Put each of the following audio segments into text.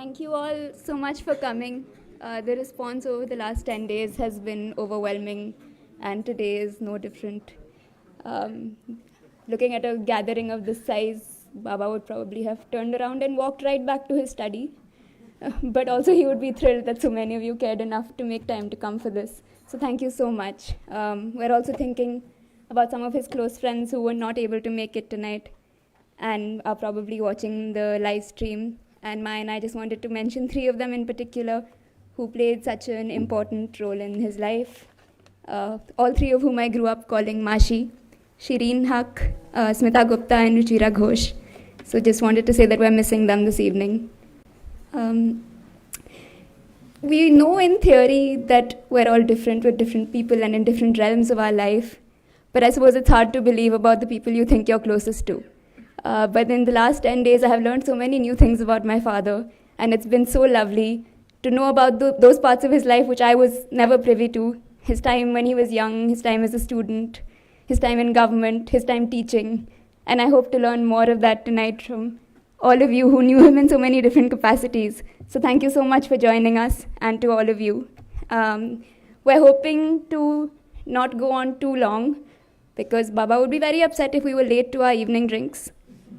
Thank you all so much for coming. The response over the last 10 days has been overwhelming, and today is no different. Um, Looking at a gathering of this size, Baba would probably have turned around and walked right back to his study. But also, he would be thrilled that so many of you cared enough to make time to come for this. So, thank you so much. We're also thinking about some of his close friends who were not able to make it tonight and are probably watching the live stream. And I just wanted to mention three of them in particular who played such an important role in his life. All three of whom I grew up calling Mashi: Shireen Haq, Smita Gupta, and Ruchira Ghosh. So just wanted to say that we're missing them this evening. We know in theory that we're all different with different people and in different realms of our life, but I suppose it's hard to believe about the people you think you're closest to. But in the last 10 days, I have learned so many new things about my father, and it's been so lovely to know about those parts of his life which I was never privy to. His time when he was young, his time as a student, his time in government, his time teaching, and I hope to learn more of that tonight from all of you who knew him in so many different capacities. So thank you so much for joining us, and to all of you. We're hoping to not go on too long, because Baba would be very upset if we were late to our evening drinks.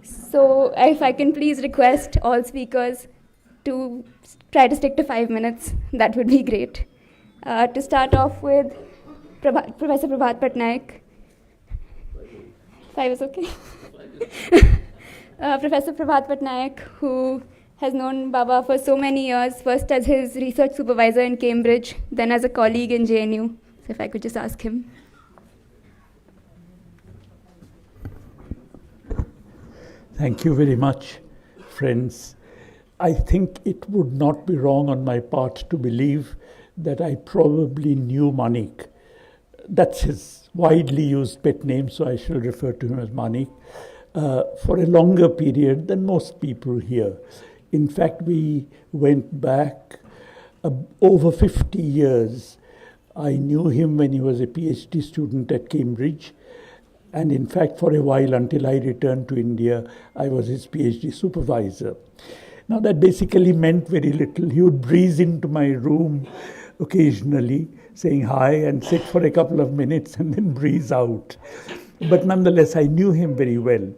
So if I can please request all speakers to try to stick to 5 minutes, that would be great. To start off with, Professor Prabhat Patnaik. 5 is okay. Professor Prabhat Patnaik, who has known Baba for so many years, first as his research supervisor in Cambridge, then as a colleague in JNU. So if I could just ask him. Thank you very much, friends. I think it would not be wrong on my part to believe that I probably knew Manik. That's his widely used pet name, so I shall refer to him as Manik, for a longer period than most people here. In fact, we went back over 50 years. I knew him when he was a PhD student at Cambridge. And in fact, for a while, until I returned to India, I was his PhD supervisor. Now, that basically meant very little. He would breeze into my room occasionally, saying hi, and sit for a couple of minutes and then breeze out. But nonetheless, I knew him very well.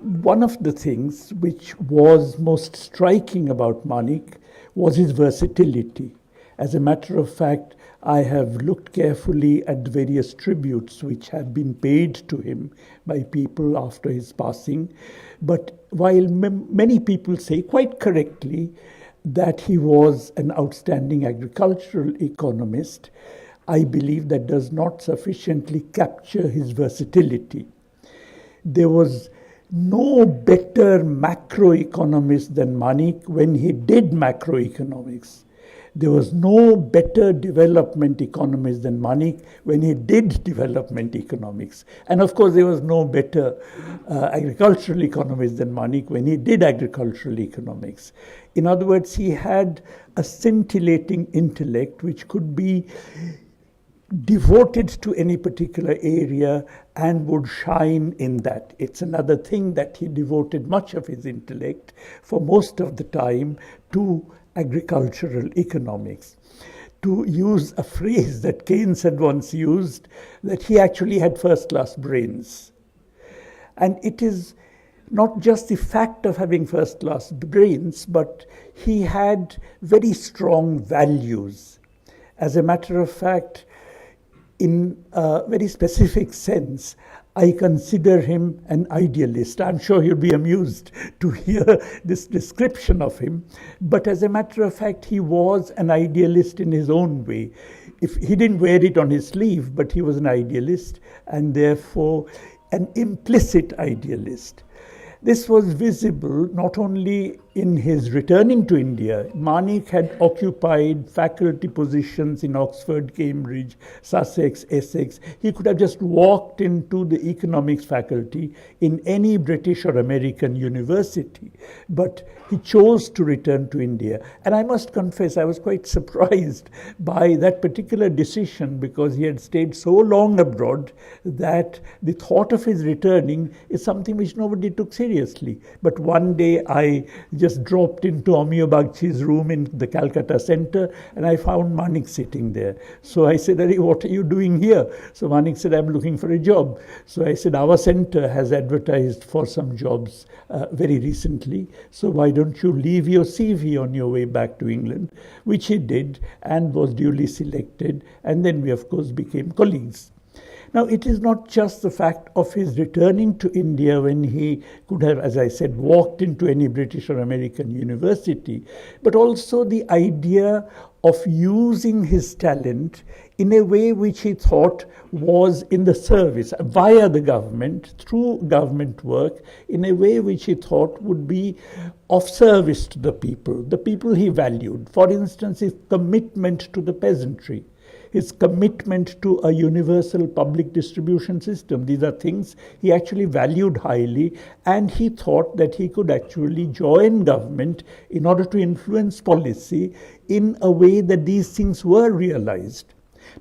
One of the things which was most striking about Manik was his versatility. As a matter of fact, I have looked carefully at the various tributes which have been paid to him by people after his passing. But while many people say, quite correctly, that he was an outstanding agricultural economist, I believe that does not sufficiently capture his versatility. There was no better macroeconomist than Manik when he did macroeconomics. There was no better development economist than Manik when he did development economics. And of course, there was no better agricultural economist than Manik when he did agricultural economics. In other words, he had a scintillating intellect which could be devoted to any particular area and would shine in that. It's another thing that he devoted much of his intellect for most of the time to agricultural economics. To use a phrase that Keynes had once used, that he actually had first-class brains. And it is not just the fact of having first-class brains, but he had very strong values. As a matter of fact, in a very specific sense, I consider him an idealist. I'm sure you'll be amused to hear this description of him. But as a matter of fact, he was an idealist in his own way. If he didn't wear it on his sleeve, but he was an idealist, and therefore an implicit idealist. This was visible not only in his returning to India. Manik had occupied faculty positions in Oxford, Cambridge, Sussex, Essex. He could have just walked into the economics faculty in any British or American university. But he chose to return to India. And I must confess, I was quite surprised by that particular decision, because he had stayed so long abroad that the thought of his returning is something which nobody took seriously. But one day I just dropped into Amio Bagchi's room in the Calcutta Center, and I found Manik sitting there. So I said, "Arey, what are you doing here?" So Manik said, "I'm looking for a job." So I said, "Our center has advertised for some jobs very recently, so why don't you leave your CV on your way back to England?" Which he did and was duly selected, and then we of course became colleagues. Now, it is not just the fact of his returning to India when he could have, as I said, walked into any British or American university, but also the idea of using his talent in a way which he thought was in the service, via the government, through government work, in a way which he thought would be of service to the people he valued. For instance, his commitment to the peasantry, his commitment to a universal public distribution system. These are things he actually valued highly, and he thought that he could actually join government in order to influence policy in a way that these things were realized.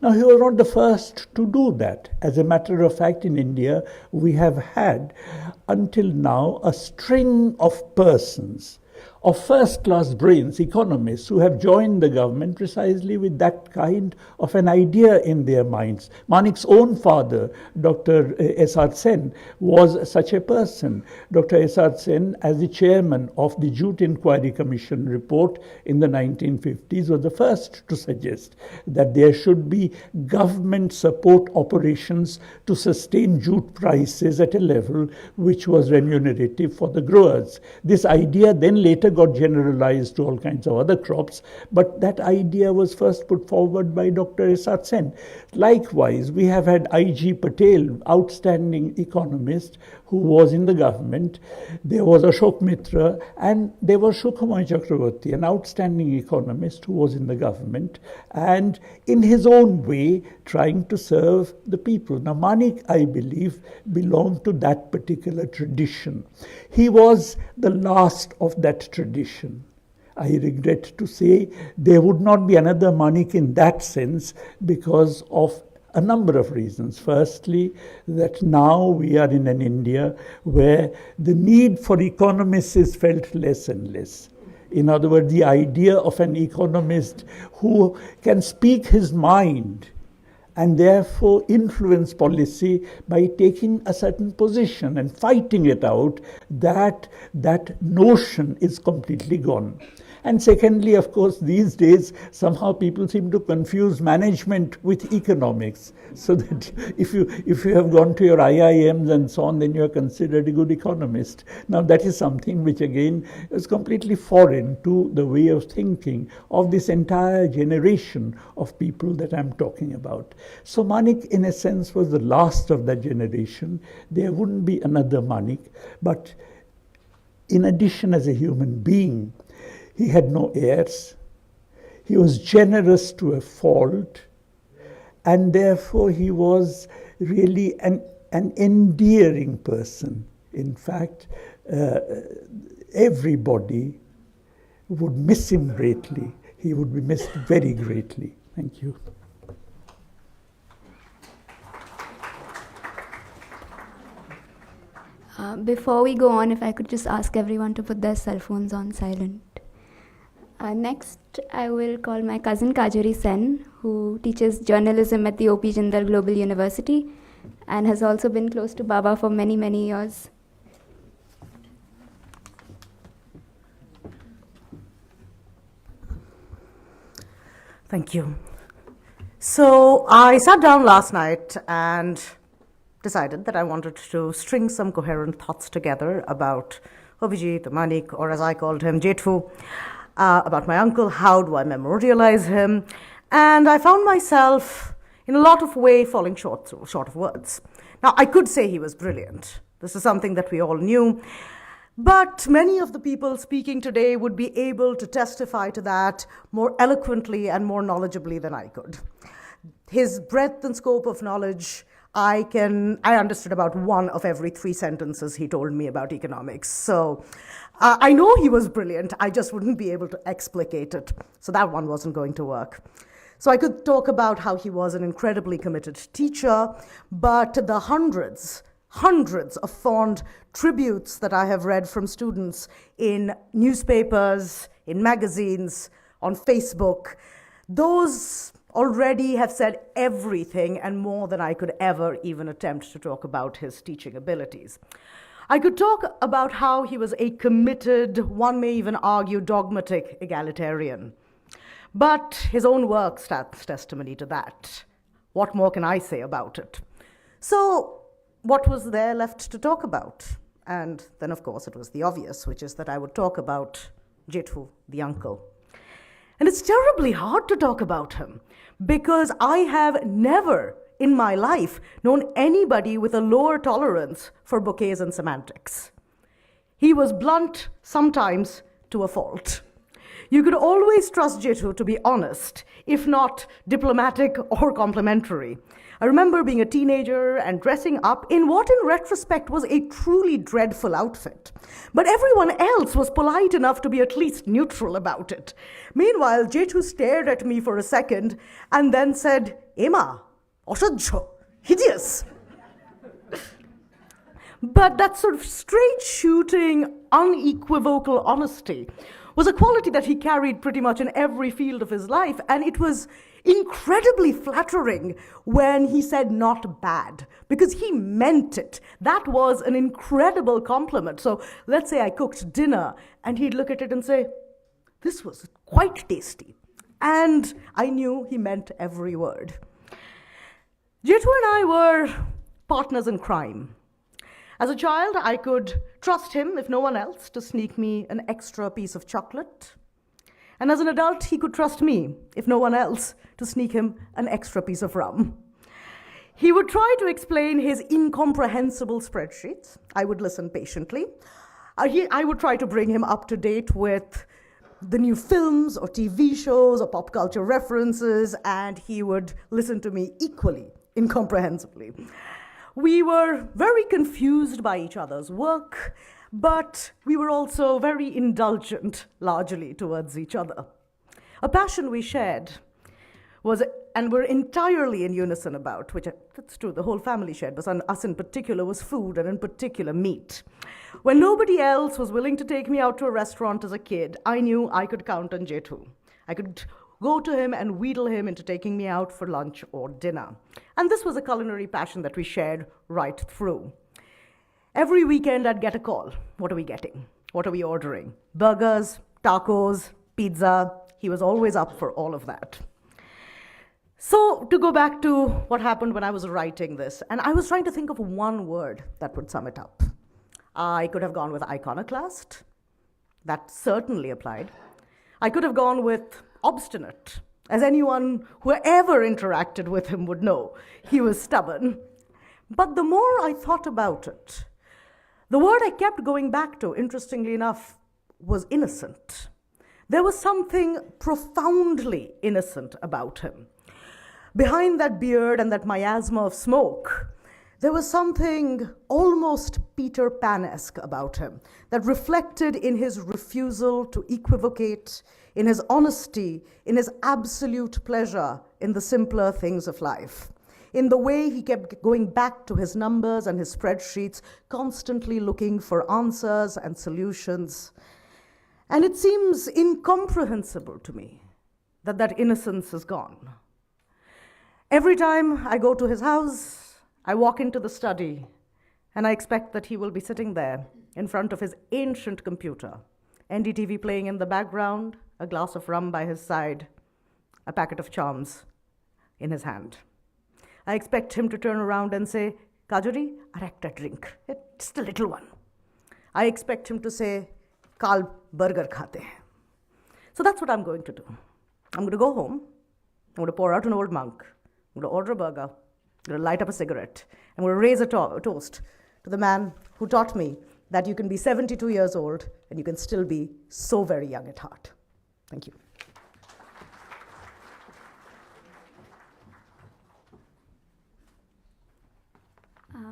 Now, he was not the first to do that. As a matter of fact, in India, we have had, until now, a string of persons, of first-class brains, economists, who have joined the government precisely with that kind of an idea in their minds. Manik's own father, Dr. S.R. Sen, was such a person. Dr. S.R. Sen, as the chairman of the Jute Inquiry Commission report in the 1950s, was the first to suggest that there should be government support operations to sustain jute prices at a level which was remunerative for the growers. This idea then later got generalized to all kinds of other crops, but that idea was first put forward by Dr. S.R. Sen. Likewise, we have had I.G. Patel, outstanding economist, who was in the government. There was Ashok Mitra, and there was Shukhamay Chakravarti, an outstanding economist who was in the government, and in his own way trying to serve the people. Now, Manik, I believe, belonged to that particular tradition. He was the last of that tradition. I regret to say there would not be another Manik in that sense because of a number of reasons. Firstly, that now we are in an India where the need for economists is felt less and less. In other words, the idea of an economist who can speak his mind and therefore influence policy by taking a certain position and fighting it out, that notion is completely gone. And secondly, of course, these days, somehow people seem to confuse management with economics. So that if you have gone to your IIMs and so on, then you are considered a good economist. Now, that is something which, again, is completely foreign to the way of thinking of this entire generation of people that I'm talking about. So Manik, in a sense, was the last of that generation. There wouldn't be another Manik. But in addition, as a human being, he had no heirs. He was generous to a fault, and therefore he was really an endearing person. In fact, everybody would miss him greatly. He would be missed very greatly. Thank you. Before we go on, if I could just ask everyone to put their cell phones on silent. Next, I will call my cousin Kajuri Sen, who teaches journalism at the O.P. Jindal Global University and has also been close to Baba for many, many years. Thank you. So I sat down last night and decided that I wanted to string some coherent thoughts together about Abhijit, Manik, or as I called him, Jethu. About my uncle, how do I memorialize him? And I found myself in a lot of ways falling short of words. Now, I could say he was brilliant. This is something that we all knew. But many of the people speaking today would be able to testify to that more eloquently and more knowledgeably than I could. His breadth and scope of knowledge, I understood about one of every 3 sentences he told me about economics. So I know he was brilliant, I just wouldn't be able to explicate it. So that one wasn't going to work. So I could talk about how he was an incredibly committed teacher, but the hundreds hundreds of fond tributes that I have read from students in newspapers, in magazines, on Facebook. Those already have said everything and more than I could ever even attempt to talk about his teaching abilities. I could talk about how he was a committed, one may even argue dogmatic egalitarian. But his own work stands testimony to that. What more can I say about it? So, what was there left to talk about? And then, of course, it was the obvious, which is that I would talk about Jethu, the uncle. And it's terribly hard to talk about him because I have never in my life known anybody with a lower tolerance for bouquets and semantics. He was blunt, sometimes to a fault. You could always trust Jethu to be honest, if not diplomatic or complimentary. I remember being a teenager and dressing up in what in retrospect was a truly dreadful outfit. But everyone else was polite enough to be at least neutral about it. Meanwhile, Jethu stared at me for a second and then said, "Ema, অসহ্য, hideous." But that sort of straight shooting, unequivocal honesty was a quality that he carried pretty much in every field of his life, and it was incredibly flattering when he said not bad, because he meant it. That was an incredible compliment. So let's say I cooked dinner, and he'd look at it and say, "This was quite tasty." And I knew he meant every word. Jethu and I were partners in crime. As a child, I could trust him, if no one else, to sneak me an extra piece of chocolate. And as an adult, he could trust me, if no one else, to sneak him an extra piece of rum. He would try to explain his incomprehensible spreadsheets. I would listen patiently. I would try to bring him up to date with the new films or TV shows or pop culture references, and he would listen to me equally incomprehensibly. We were very confused by each other's work, but we were also very indulgent, largely, towards each other. A passion we shared was, and were entirely in unison about, which that's true, the whole family shared, but us in particular, was food, and in particular meat. When nobody else was willing to take me out to a restaurant as a kid, I knew I could count on Jethu. I could go to him and wheedle him into taking me out for lunch or dinner. And this was a culinary passion that we shared right through. Every weekend I'd get a call. What are we getting? What are we ordering? Burgers, tacos, pizza. He was always up for all of that. So to go back to what happened when I was writing this, and I was trying to think of one word that would sum it up. I could have gone with iconoclast. That certainly applied. I could have gone with obstinate, as anyone who ever interacted with him would know. He was stubborn. But the more I thought about it, the word I kept going back to, interestingly enough, was innocent. There was something profoundly innocent about him. Behind that beard and that miasma of smoke, there was something almost Peter Pan-esque about him that reflected in his refusal to equivocate, in his honesty, in his absolute pleasure in the simpler things of life, in the way he kept going back to his numbers and his spreadsheets, constantly looking for answers and solutions. And it seems incomprehensible to me that that innocence is gone. Every time I go to his house, I walk into the study, and I expect that he will be sitting there in front of his ancient computer, NDTV playing in the background, a glass of rum by his side, a packet of charms in his hand. I expect him to turn around and say, "Kajori, arekta drink, just a little one." I expect him to say, "Kal burger khate." So that's what I'm going to do. I'm going to go home, I'm going to pour out an old monk, I'm going to order a burger, I'm going to light up a cigarette, I'm going to raise a toast to the man who taught me that you can be 72 years old and you can still be so very young at heart. Thank you.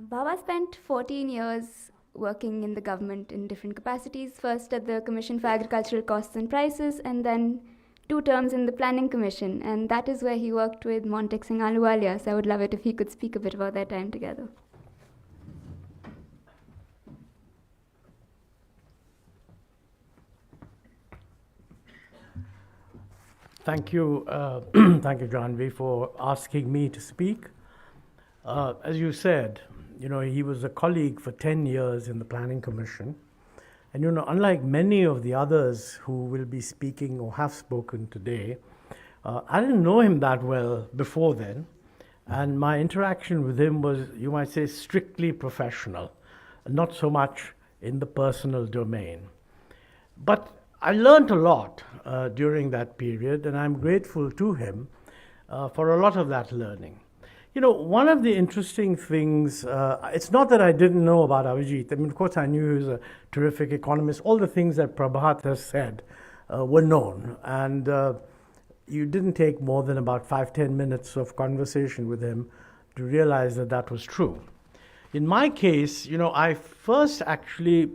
Baba spent 14 years working in the government in different capacities, first at the Commission for Agricultural Costs and Prices, and then 2 terms in the Planning Commission, and that is where he worked with Montek Singh Ahluwalia, so I would love it if he could speak a bit about their time together. Thank you, thank you, Janvi, for asking me to speak. As you said, he was a colleague for 10 years in the Planning Commission. And, unlike many of the others who will be speaking or have spoken today, I didn't know him that well before then. And my interaction with him was, you might say, strictly professional, not so much in the personal domain. But I learned a lot during that period, and I'm grateful to him for a lot of that learning. One of the interesting things, it's not that I didn't know about Abhijit. I mean, of course, I knew he was a terrific economist. All the things that Prabhat has said were known. And you didn't take more than about 5-10 minutes of conversation with him to realize that that was true. In my case, I first actually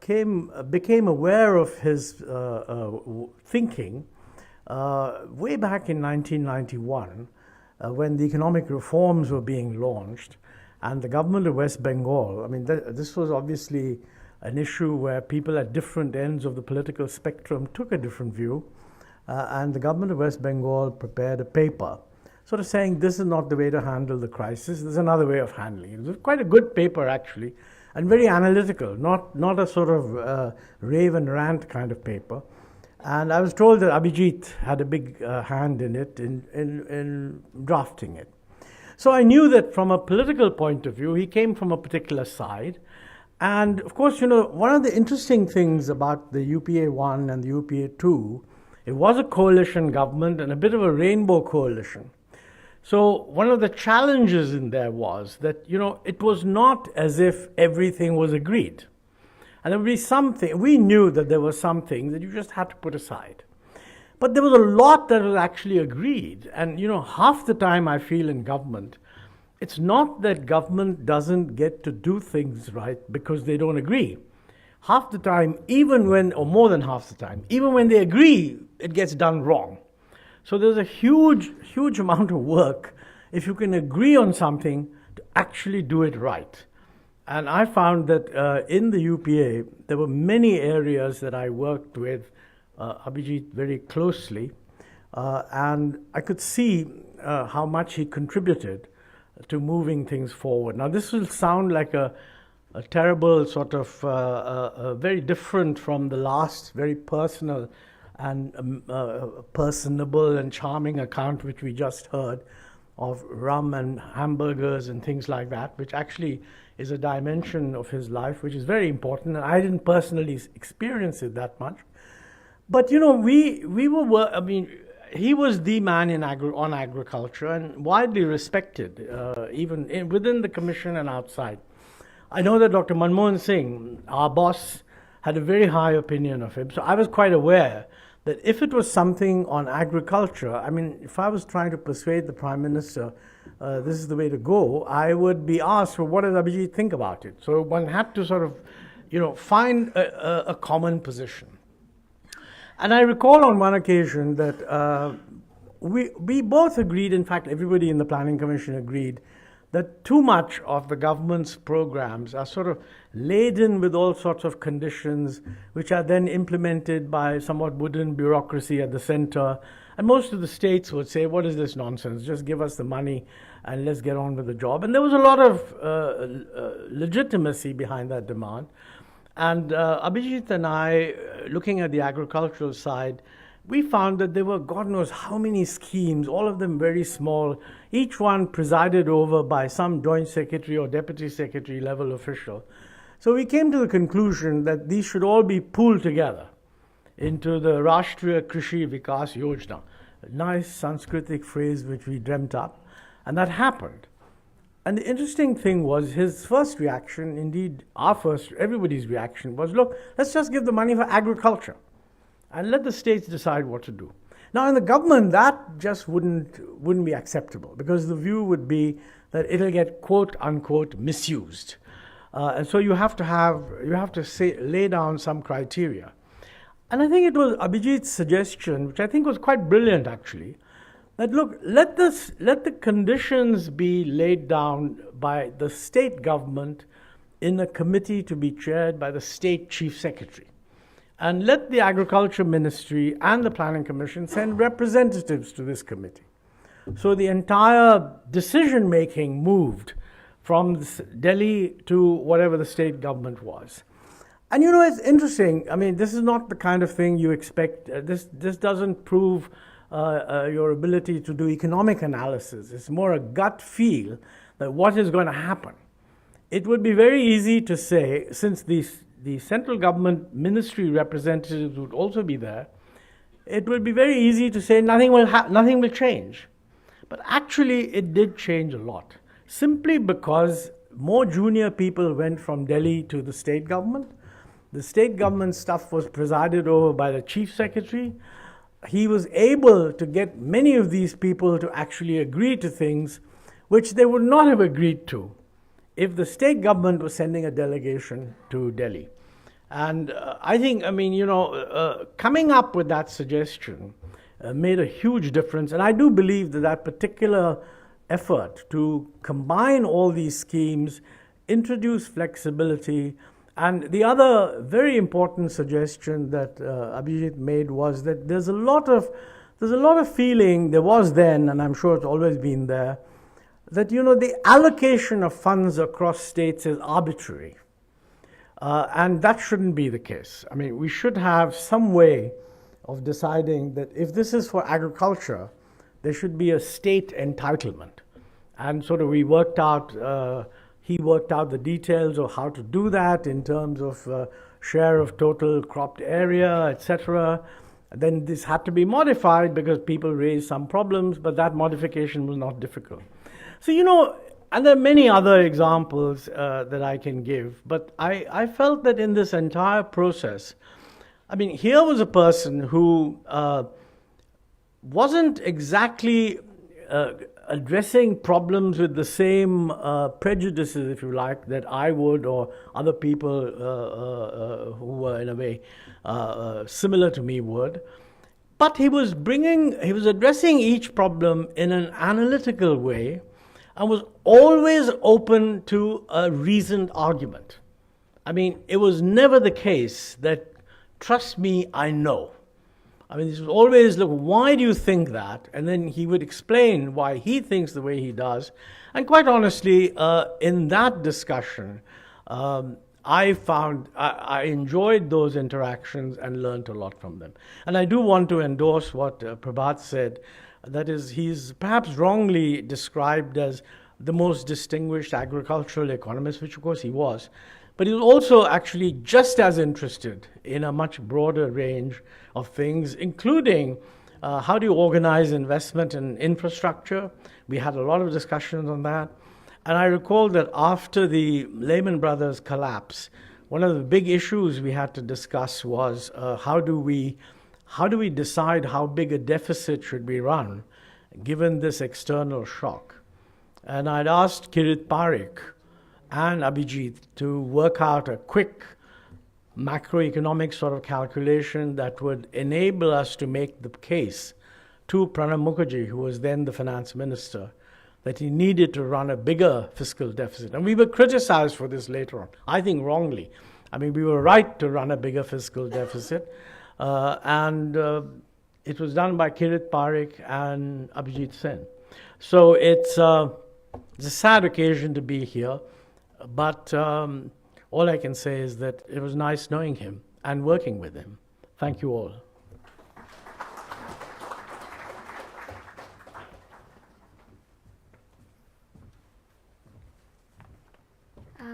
became aware of his thinking way back in 1991 when the economic reforms were being launched, and the government of West Bengal, I mean, this was obviously an issue where people at different ends of the political spectrum took a different view, and the government of West Bengal prepared a paper sort of saying this is not the way to handle the crisis, there's another way of handling it. It was quite a good paper, actually, and very analytical, not a sort of rave and rant kind of paper. And I was told that Abhijit had a big hand in it, in drafting it. So I knew that from a political point of view, he came from a particular side. And of course, one of the interesting things about the UPA 1 and the UPA 2, it was a coalition government and a bit of a rainbow coalition. So one of the challenges in there was that, it was not as if everything was agreed. And there would be something, we knew that there were some things that you just had to put aside. But there was a lot that was actually agreed. And, half the time I feel in government, it's not that government doesn't get to do things right because they don't agree. Half the time, or more than half the time, even when they agree, it gets done wrong. So there's a huge, huge amount of work if you can agree on something to actually do it right. And I found that in the UPA, there were many areas that I worked with Abhijit very closely, and I could see how much he contributed to moving things forward. Now, this will sound like a terrible sort of, very different from the last very personal and personable and charming account which we just heard of rum and hamburgers and things like that, which actually is a dimension of his life which is very important, and I didn't personally experience it that much. But we were, I mean, he was the man on agriculture and widely respected, even within the commission and outside. I know that Dr. Manmohan Singh, our boss, had a very high opinion of him, so I was quite aware that if it was something on agriculture, I mean, if I was trying to persuade the Prime Minister this is the way to go, I would be asked, well, what does Abhijit think about it? So one had to sort of, find a common position. And I recall on one occasion that we both agreed, in fact, everybody in the Planning Commission agreed, that too much of the government's programs are sort of laden with all sorts of conditions, which are then implemented by somewhat wooden bureaucracy at the center. And most of the states would say, what is this nonsense? Just give us the money and let's get on with the job. And there was a lot of legitimacy behind that demand. And Abhijit and I, looking at the agricultural side, we found that there were God knows how many schemes, all of them very small, each one presided over by some joint secretary or deputy secretary level official. So we came to the conclusion that these should all be pooled together into the Rashtriya Krishi Vikas Yojana, a nice Sanskritic phrase which we dreamt up, and that happened. And the interesting thing was his first reaction, indeed everybody's reaction was, look, let's just give the money for agriculture and let the states decide what to do. Now in the government, that just wouldn't be acceptable, because the view would be that it'll get quote unquote misused. And so you have to lay down some criteria. And I think it was Abhijit's suggestion, which I think was quite brilliant actually, that look, let the conditions be laid down by the state government in a committee to be chaired by the state chief secretary. and let the Agriculture Ministry and the Planning Commission send representatives to this committee. So the entire decision making moved from Delhi to whatever the state government was. And you know, it's interesting. I mean, this is not the kind of thing you expect. This doesn't prove your ability to do economic analysis. It's more a gut feel that what is going to happen. It would be very easy to say, since the central government ministry representatives would also be there, it would be very easy to say nothing will change. But actually, it did change a lot, simply because more junior people went from Delhi to the state government. The state government stuff was presided over by the chief secretary. He was able to get many of these people to actually agree to things which they would not have agreed to if the state government was sending a delegation to Delhi. And I think, coming up with that suggestion made a huge difference. And I do believe that that particular effort to combine all these schemes, introduce flexibility, and the other very important suggestion that Abhijit made was that there's a lot of feeling, there was then, and I'm sure it's always been there, that the allocation of funds across states is arbitrary. And that shouldn't be the case. I mean, we should have some way of deciding that if this is for agriculture, there should be a state entitlement. And sort of he worked out the details of how to do that in terms of share of total cropped area, etc. Then this had to be modified because people raised some problems, but that modification was not difficult. So, and there are many other examples that I can give, but I felt that in this entire process, here was a person who wasn't exactly addressing problems with the same prejudices, if you like, that I would or other people who were in a way similar to me would. But he was addressing each problem in an analytical way and was always open to a reasoned argument. It was never the case that, trust me, I know. This was always, look, why do you think that? And then he would explain why he thinks the way he does. And quite honestly, in that discussion, I enjoyed those interactions and learned a lot from them. And I do want to endorse what Prabhat said. That is, he's perhaps wrongly described as the most distinguished agricultural economist, which of course he was. But he was also actually just as interested in a much broader range of things, including how do you organize investment in infrastructure. We had a lot of discussions on that. And I recall that after the Lehman Brothers collapse, one of the big issues we had to discuss was how do we decide how big a deficit should be run given this external shock. And I'd asked Kirit Parikh and Abhijit to work out a quick macroeconomic sort of calculation that would enable us to make the case to Pranab Mukherjee, who was then the finance minister, that he needed to run a bigger fiscal deficit. And we were criticized for this later on, I think wrongly. We were right to run a bigger fiscal deficit. And it was done by Kirit Parikh and Abhijit Sen. So it's a sad occasion to be here. But all I can say is that it was nice knowing him and working with him. Thank you all.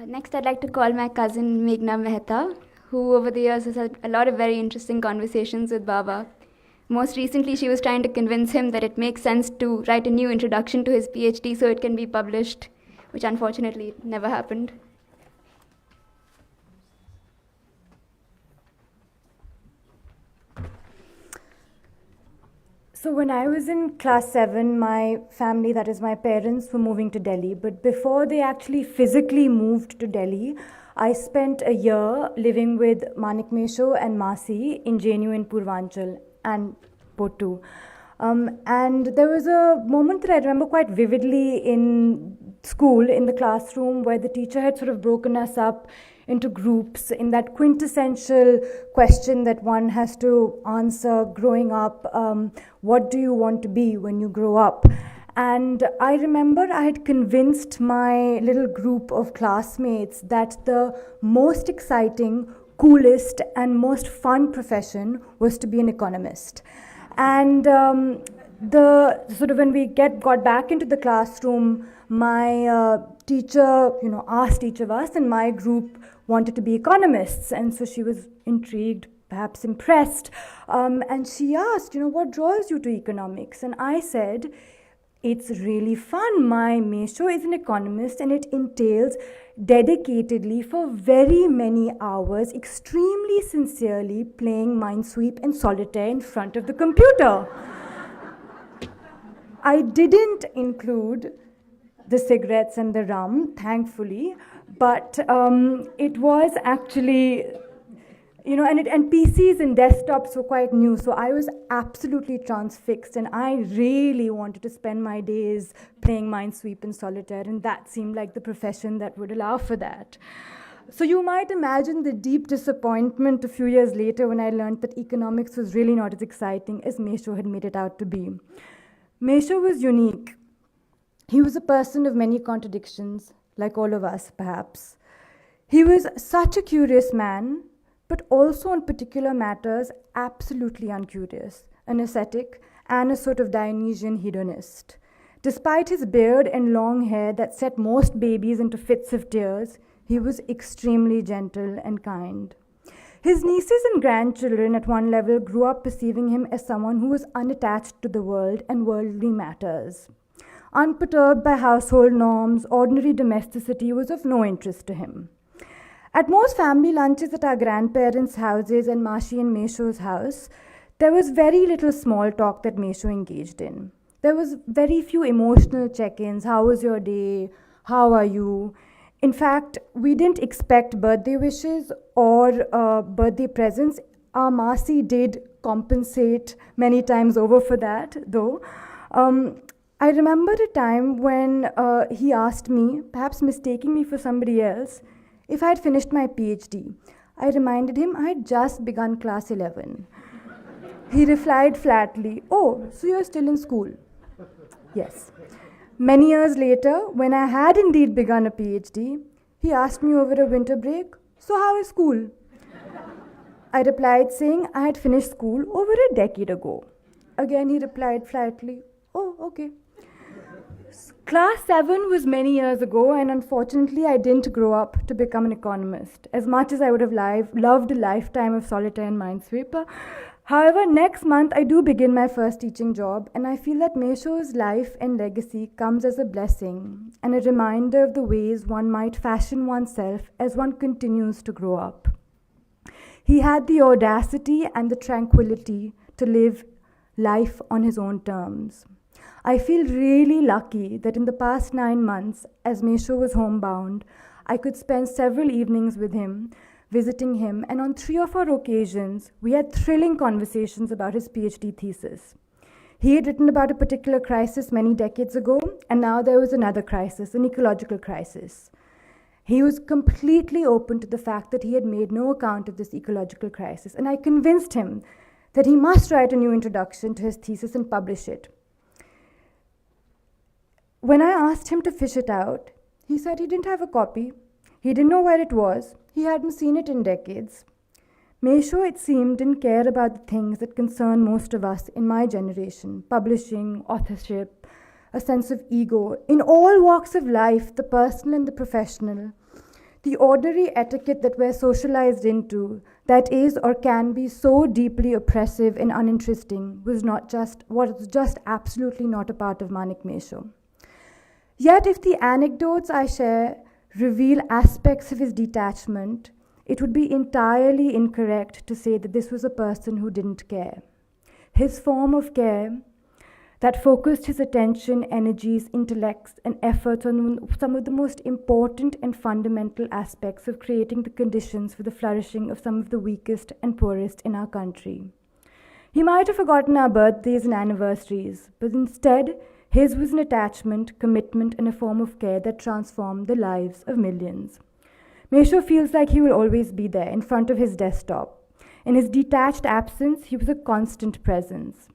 Next, I'd like to call my cousin Meghna Mehta, who over the years has had a lot of very interesting conversations with Baba. Most recently, she was trying to convince him that it makes sense to write a new introduction to his PhD so it can be published, which unfortunately never happened. So when I was in class 7, my family, that is my parents, were moving to Delhi. But before they actually physically moved to Delhi, I spent a year living with Manik Mesho and Masi in JNU in Purvanchal and Pottu. And there was a moment that I remember quite vividly in school, in the classroom, where the teacher had sort of broken us up into groups in that quintessential question that one has to answer growing up, what do you want to be when you grow up? And I remember I had convinced my little group of classmates that the most exciting, coolest, and most fun profession was to be an economist. And when we got back into the classroom, my teacher, asked each of us, and my group wanted to be economists, and so she was intrigued, perhaps impressed, and she asked, what draws you to economics? And I said, it's really fun. My Mesho is an economist, and it entails dedicatedly for very many hours, extremely sincerely playing Minesweep and solitaire in front of the computer. I didn't include the cigarettes and the rum, thankfully, but it was actually, and PCs and desktops were quite new, so I was absolutely transfixed, and I really wanted to spend my days playing Minesweep and solitaire, and that seemed like the profession that would allow for that. So you might imagine the deep disappointment a few years later when I learned that economics was really not as exciting as Mesho had made it out to be. Mesho was unique. He was a person of many contradictions, like all of us, perhaps. He was such a curious man, but also on particular matters absolutely uncurious, an ascetic and a sort of Dionysian hedonist. Despite his beard and long hair that set most babies into fits of tears, he was extremely gentle and kind. His nieces and grandchildren at one level grew up perceiving him as someone who was unattached to the world and worldly matters. Unperturbed by household norms, ordinary domesticity was of no interest to him. At most family lunches at our grandparents' houses and Mashi and Mesho's house, there was very little small talk that Mesho engaged in. There was very few emotional check-ins. How was your day? How are you? In fact, we didn't expect birthday wishes or birthday presents. Our Masi did compensate many times over for that, though. I remember a time when he asked me, perhaps mistaking me for somebody else, if I had finished my PhD. I reminded him I had just begun class 11. He replied flatly, "Oh, so you're still in school?" Yes. Many years later, when I had indeed begun a PhD, he asked me over a winter break, "So how is school?" I replied saying I had finished school over a decade ago. Again, he replied flatly, "Oh, okay." Class 7 was many years ago, and unfortunately I didn't grow up to become an economist, as much as I would have loved a lifetime of solitaire and Minesweeper. However, next month I do begin my first teaching job, and I feel that Mesho's life and legacy comes as a blessing and a reminder of the ways one might fashion oneself as one continues to grow up. He had the audacity and the tranquility to live life on his own terms. I feel really lucky that in the past 9 months, as Mesho was homebound, I could spend several evenings with him, visiting him, and on 3 or 4 occasions, we had thrilling conversations about his PhD thesis. He had written about a particular crisis many decades ago, and now there was another crisis, an ecological crisis. He was completely open to the fact that he had made no account of this ecological crisis, and I convinced him that he must write a new introduction to his thesis and publish it. When I asked him to fish it out, he said he didn't have a copy. He didn't know where it was. He hadn't seen it in decades. Mesho, it seemed, didn't care about the things that concern most of us in my generation: publishing, authorship, a sense of ego. In all walks of life, the personal and the professional, the ordinary etiquette that we're socialized into, that is or can be so deeply oppressive and uninteresting, was just absolutely not a part of Manik Mesho. Yet if the anecdotes I share reveal aspects of his detachment, it would be entirely incorrect to say that this was a person who didn't care. His form of care that focused his attention, energies, intellects, and efforts on some of the most important and fundamental aspects of creating the conditions for the flourishing of some of the weakest and poorest in our country. He might have forgotten our birthdays and anniversaries, but instead, his was an attachment, commitment, and a form of care that transformed the lives of millions. Mesho feels like he will always be there in front of his desktop. In his detached absence, he was a constant presence.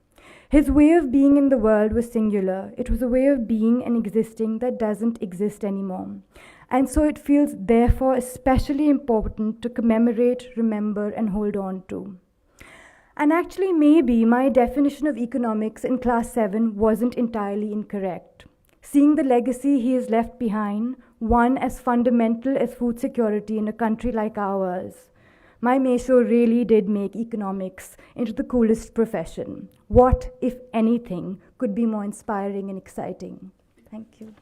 His way of being in the world was singular. It was a way of being and existing that doesn't exist anymore. And so it feels, therefore, especially important to commemorate, remember, and hold on to. And actually, maybe my definition of economics in class 7 wasn't entirely incorrect. Seeing the legacy he has left behind, one as fundamental as food security in a country like ours, my Mesho really did make economics into the coolest profession. What, if anything, could be more inspiring and exciting? Thank you.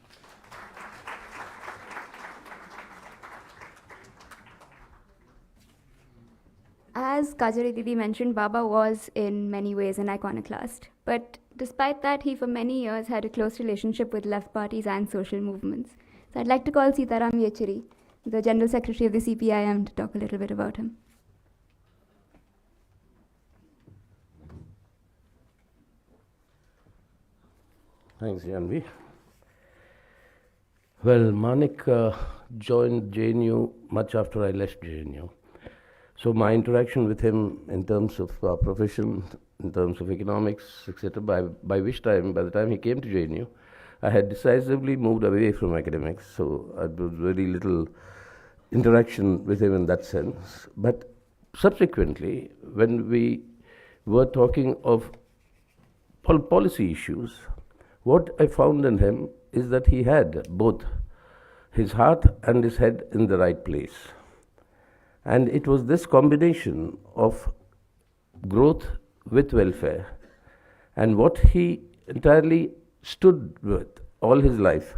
As Kajari Didi mentioned, Baba was in many ways an iconoclast. But despite that, he for many years had a close relationship with left parties and social movements. So I'd like to call Sitaram Yechury, the General Secretary of the CPIM, to talk a little bit about him. Thanks, Janvi. Well, Manik joined JNU much after I left JNU. So my interaction with him in terms of profession, in terms of economics, etc., by the time he came to JNU, I had decisively moved away from academics, so I had very little interaction with him in that sense. But subsequently, when we were talking of policy issues, what I found in him is that he had both his heart and his head in the right place. And it was this combination of growth with welfare. And what he entirely stood with all his life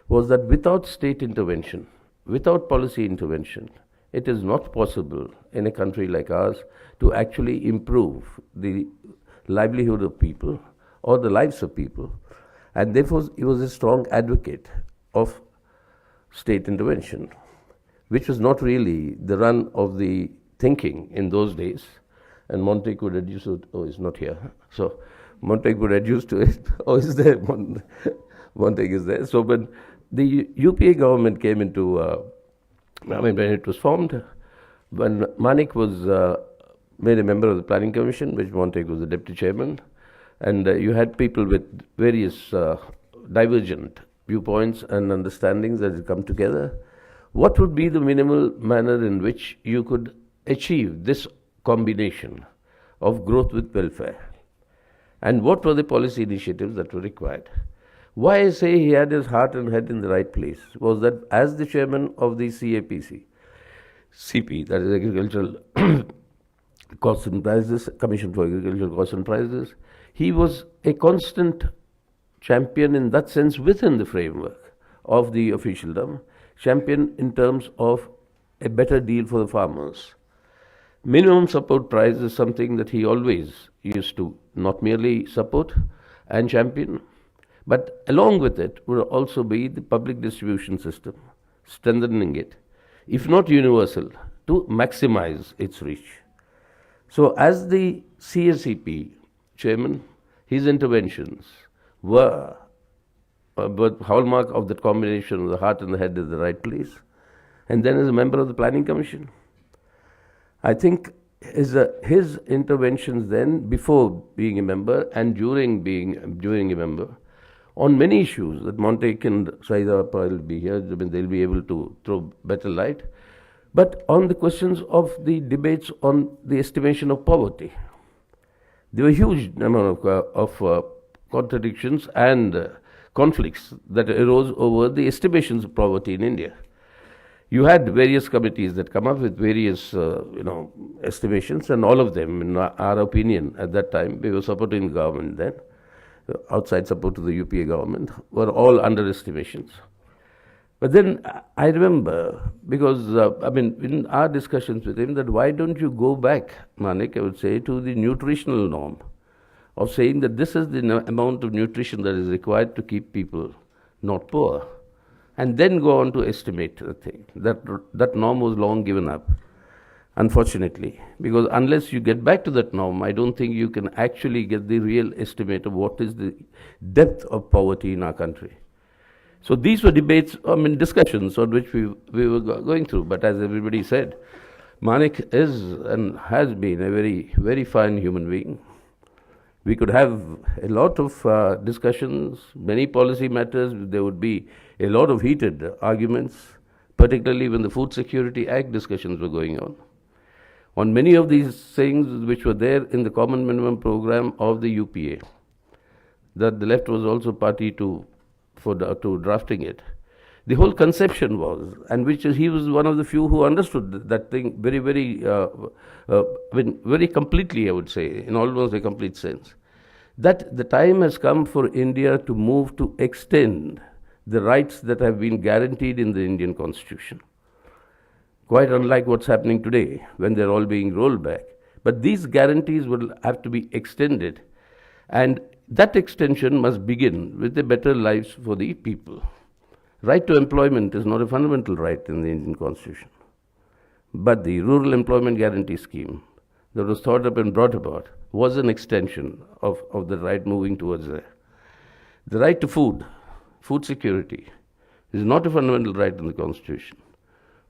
was that without state intervention, without policy intervention, it is not possible in a country like ours to actually improve the livelihood of people or the lives of people. And therefore, he was a strong advocate of state intervention, which was not really the run of the thinking in those days. And Montague could reduce it. Oh, he's not here. So Montague could reduce to it. Oh, is there? Montague is there. So when the UPA government came into, when it was formed, when Manik was made a member of the Planning Commission, which Montague was the deputy chairman, and you had people with various divergent viewpoints and understandings that had come together. What would be the minimal manner in which you could achieve this combination of growth with welfare? And what were the policy initiatives that were required? Why I say he had his heart and head in the right place was that as the chairman of the CAPC, CP, that is Agricultural Costs and Prices, Commission for Agricultural Costs and Prices, he was a constant champion in that sense within the framework of the officialdom, champion in terms of a better deal for the farmers. Minimum support price is something that he always used to not merely support and champion, but along with it would also be the public distribution system, strengthening it, if not universal, to maximize its reach. So as the CSCP chairman, his interventions were but hallmark of that combination of the heart and the head in the right place. And then as a member of the Planning Commission, I think his interventions then, before being a member and during a member, on many issues that Montague and Saida will be here, I mean, they'll be able to throw better light, but on the questions of the debates on the estimation of poverty. There were huge number of contradictions and conflicts that arose over the estimations of poverty in India. You had various committees that come up with various, estimations, and all of them, in our opinion, at that time, we were supporting the government then, outside support to the UPA government, were all underestimations. But then I remember, because, in our discussions with him, that why don't you go back, Manik, I would say, to the nutritional norm of saying that this is the amount of nutrition that is required to keep people not poor, and then go on to estimate the thing. That norm was long given up, unfortunately, because unless you get back to that norm, I don't think you can actually get the real estimate of what is the depth of poverty in our country. So these were debates, discussions on which we were going through. But as everybody said, Manik is and has been a very, very fine human being. We could have a lot of discussions, many policy matters. There would be a lot of heated arguments, particularly when the Food Security Act discussions were going on. On many of these things which were there in the Common Minimum Program of the UPA, that the left was also party to drafting it. The whole conception was, and which he was one of the few who understood that thing very, very completely, I would say, in almost a complete sense, that the time has come for India to move to extend the rights that have been guaranteed in the Indian Constitution. Quite unlike what's happening today, when they're all being rolled back. But these guarantees will have to be extended, and that extension must begin with a better lives for the people. Right to employment is not a fundamental right in the Indian Constitution. But the Rural Employment Guarantee Scheme that was thought up and brought about was an extension of the right moving towards there. The right to food security, is not a fundamental right in the Constitution.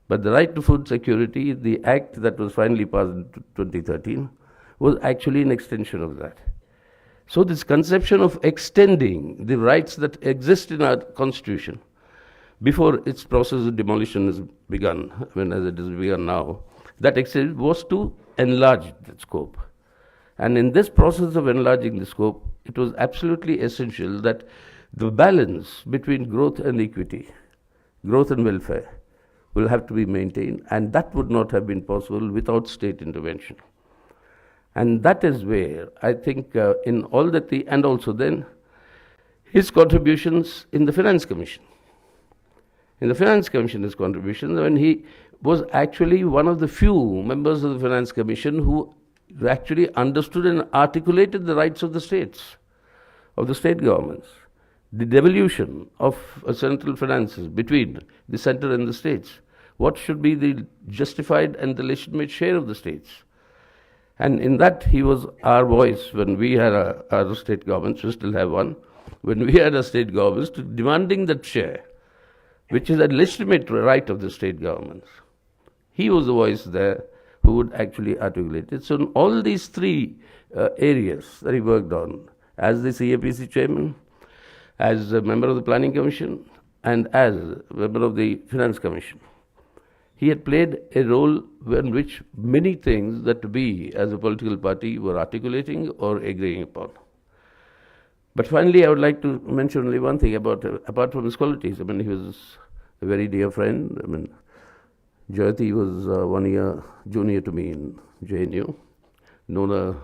But the right to food security, the act that was finally passed in 2013, was actually an extension of that. So this conception of extending the rights that exist in our Constitution before its process of demolition has begun, as it has begun now, that extent was to enlarge the scope. And in this process of enlarging the scope, it was absolutely essential that the balance between growth and equity, growth and welfare, will have to be maintained, and that would not have been possible without state intervention. And that is where I think in all that and also then his contributions in the Finance Commission. In the Finance Commission, his contributions, when he was actually one of the few members of the Finance Commission who actually understood and articulated the rights of the states, of the state governments, the devolution of central finances between the center and the states, what should be the justified and the legitimate share of the states. And in that, he was our voice when we had our state governments, we still have one, when we had our state governments demanding that share, which is a legitimate right of the state governments. He was the voice there who would actually articulate it. So in all these three areas that he worked on, as the CAPC chairman, as a member of the Planning Commission, and as a member of the Finance Commission, he had played a role in which many things that we as a political party were articulating or agreeing upon. But finally, I would like to mention only one thing apart from his qualities. He was a very dear friend. Jyoti was 1 year junior to me in JNU, known her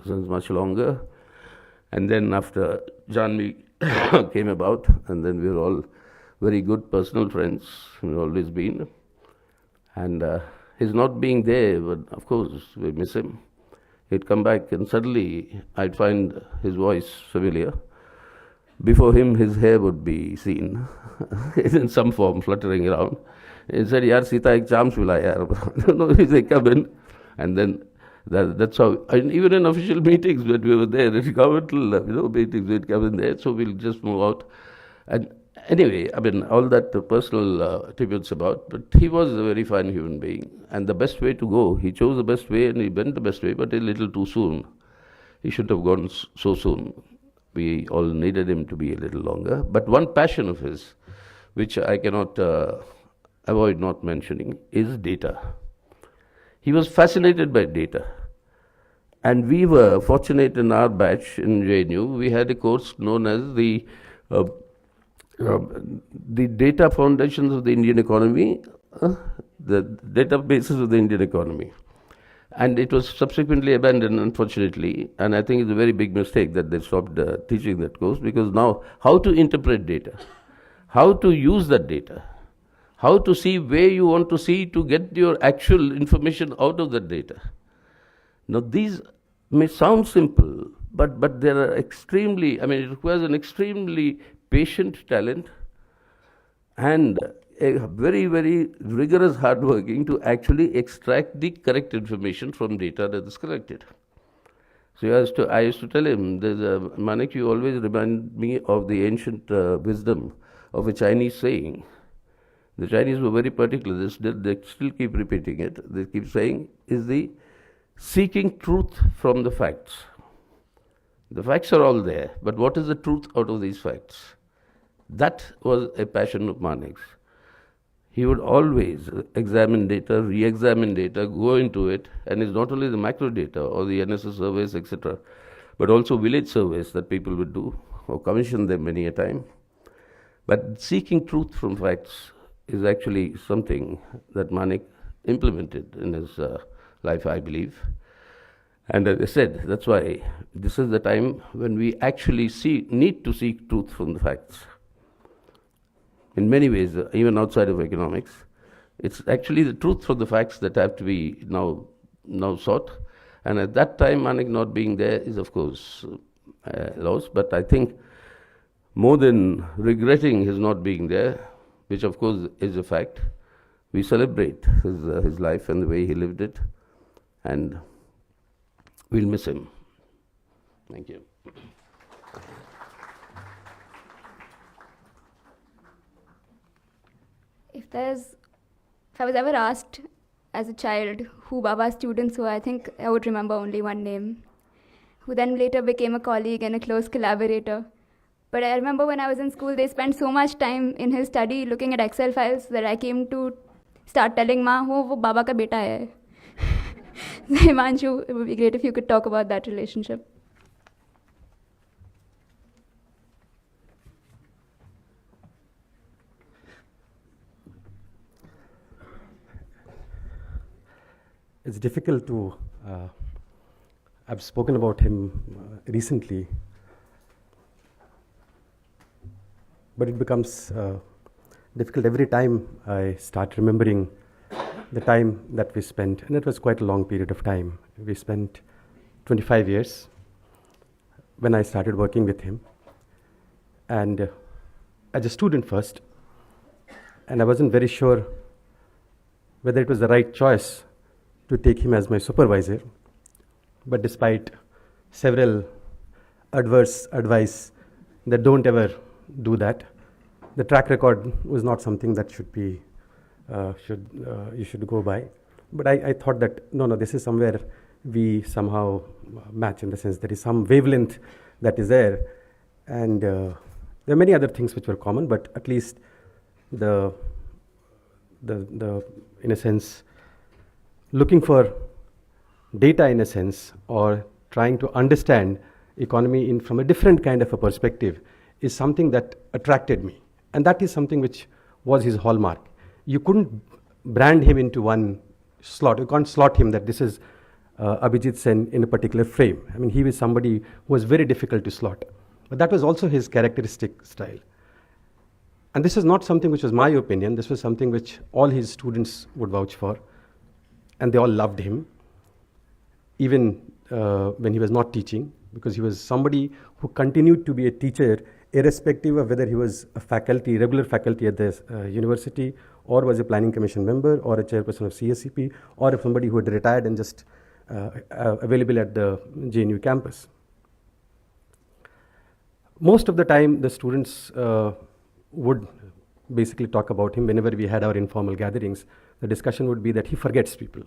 since much longer. And then after Janvi came about, and then we were all very good personal friends, we've always been. And his not being there, but of course we miss him. He'd come back and suddenly I'd find his voice familiar. Before him, his hair would be seen in some form fluttering around. He said, "Yaar, Sita ek chams mila yaar." I don't know, he said, "Come in." And then that's how, and even in official meetings when we were there, in governmental meetings, we'd come in there, so we'll just move out. And anyway, all that personal tributes about, but he was a very fine human being. And the best way to go, he chose the best way and he went the best way, but a little too soon. He shouldn't have gone so soon. We all needed him to be a little longer. But one passion of his, which I cannot avoid not mentioning, is data. He was fascinated by data. And we were fortunate in our batch in JNU, we had a course known as the data foundations of the Indian economy, the databases of the Indian economy. And it was subsequently abandoned, unfortunately, and I think it's a very big mistake that they stopped teaching that course, because now how to interpret data, how to use that data, how to see where you want to see to get your actual information out of that data. Now these may sound simple, but they are extremely, it requires an extremely patient talent and a very, very rigorous hard working to actually extract the correct information from data that is collected. So I used to tell him, Manik, you always remind me of the ancient wisdom of a Chinese saying. The Chinese were very particular. They still keep repeating it. They keep saying, is the seeking truth from the facts. The facts are all there, but what is the truth out of these facts? That was a passion of Manik's. He would always examine data, re-examine data, go into it, and it's not only the macro data or the NSS surveys, etc., but also village surveys that people would do or commission them many a time. But seeking truth from facts is actually something that Manik implemented in his life, I believe. And as I said, that's why this is the time when we actually need to seek truth from the facts. In many ways, even outside of economics, it's actually the truth from the facts that have to be now sought. And at that time, Manik not being there is, of course, lost. But I think more than regretting his not being there, which of course is a fact, we celebrate his life and the way he lived it, and we'll miss him. Thank you. If I was ever asked as a child who Baba's students were, I think I would remember only one name, who then later became a colleague and a close collaborator. But I remember when I was in school, they spent so much time in his study looking at Excel files that I came to start telling Ma, wo Baba ka beta hai. Himanshu, it would be great if you could talk about that relationship. It's difficult to, I've spoken about him recently, but it becomes difficult every time I start remembering the time that we spent, and it was quite a long period of time. We spent 25 years when I started working with him, and as a student first, and I wasn't very sure whether it was the right choice to take him as my supervisor, but despite several adverse advice that don't ever do that, the track record was not something that should be you should go by. But I thought that no, this is somewhere we somehow match, in the sense there is some wavelength that is there, and there are many other things which were common, but at least the in a sense, looking for data in a sense, or trying to understand economy from a different kind of a perspective, is something that attracted me. And that is something which was his hallmark. You couldn't brand him into one slot. You can't slot him that this is Abhijit Sen in a particular frame. I mean, he was somebody who was very difficult to slot. But that was also his characteristic style. And this is not something which was my opinion. This was something which all his students would vouch for. And they all loved him, even when he was not teaching, because he was somebody who continued to be a teacher, irrespective of whether he was a faculty, regular faculty at the university, or was a planning commission member, or a chairperson of CSCP, or if somebody who had retired and just available at the JNU campus. Most of the time, the students would basically talk about him whenever we had our informal gatherings. The discussion would be that he forgets people.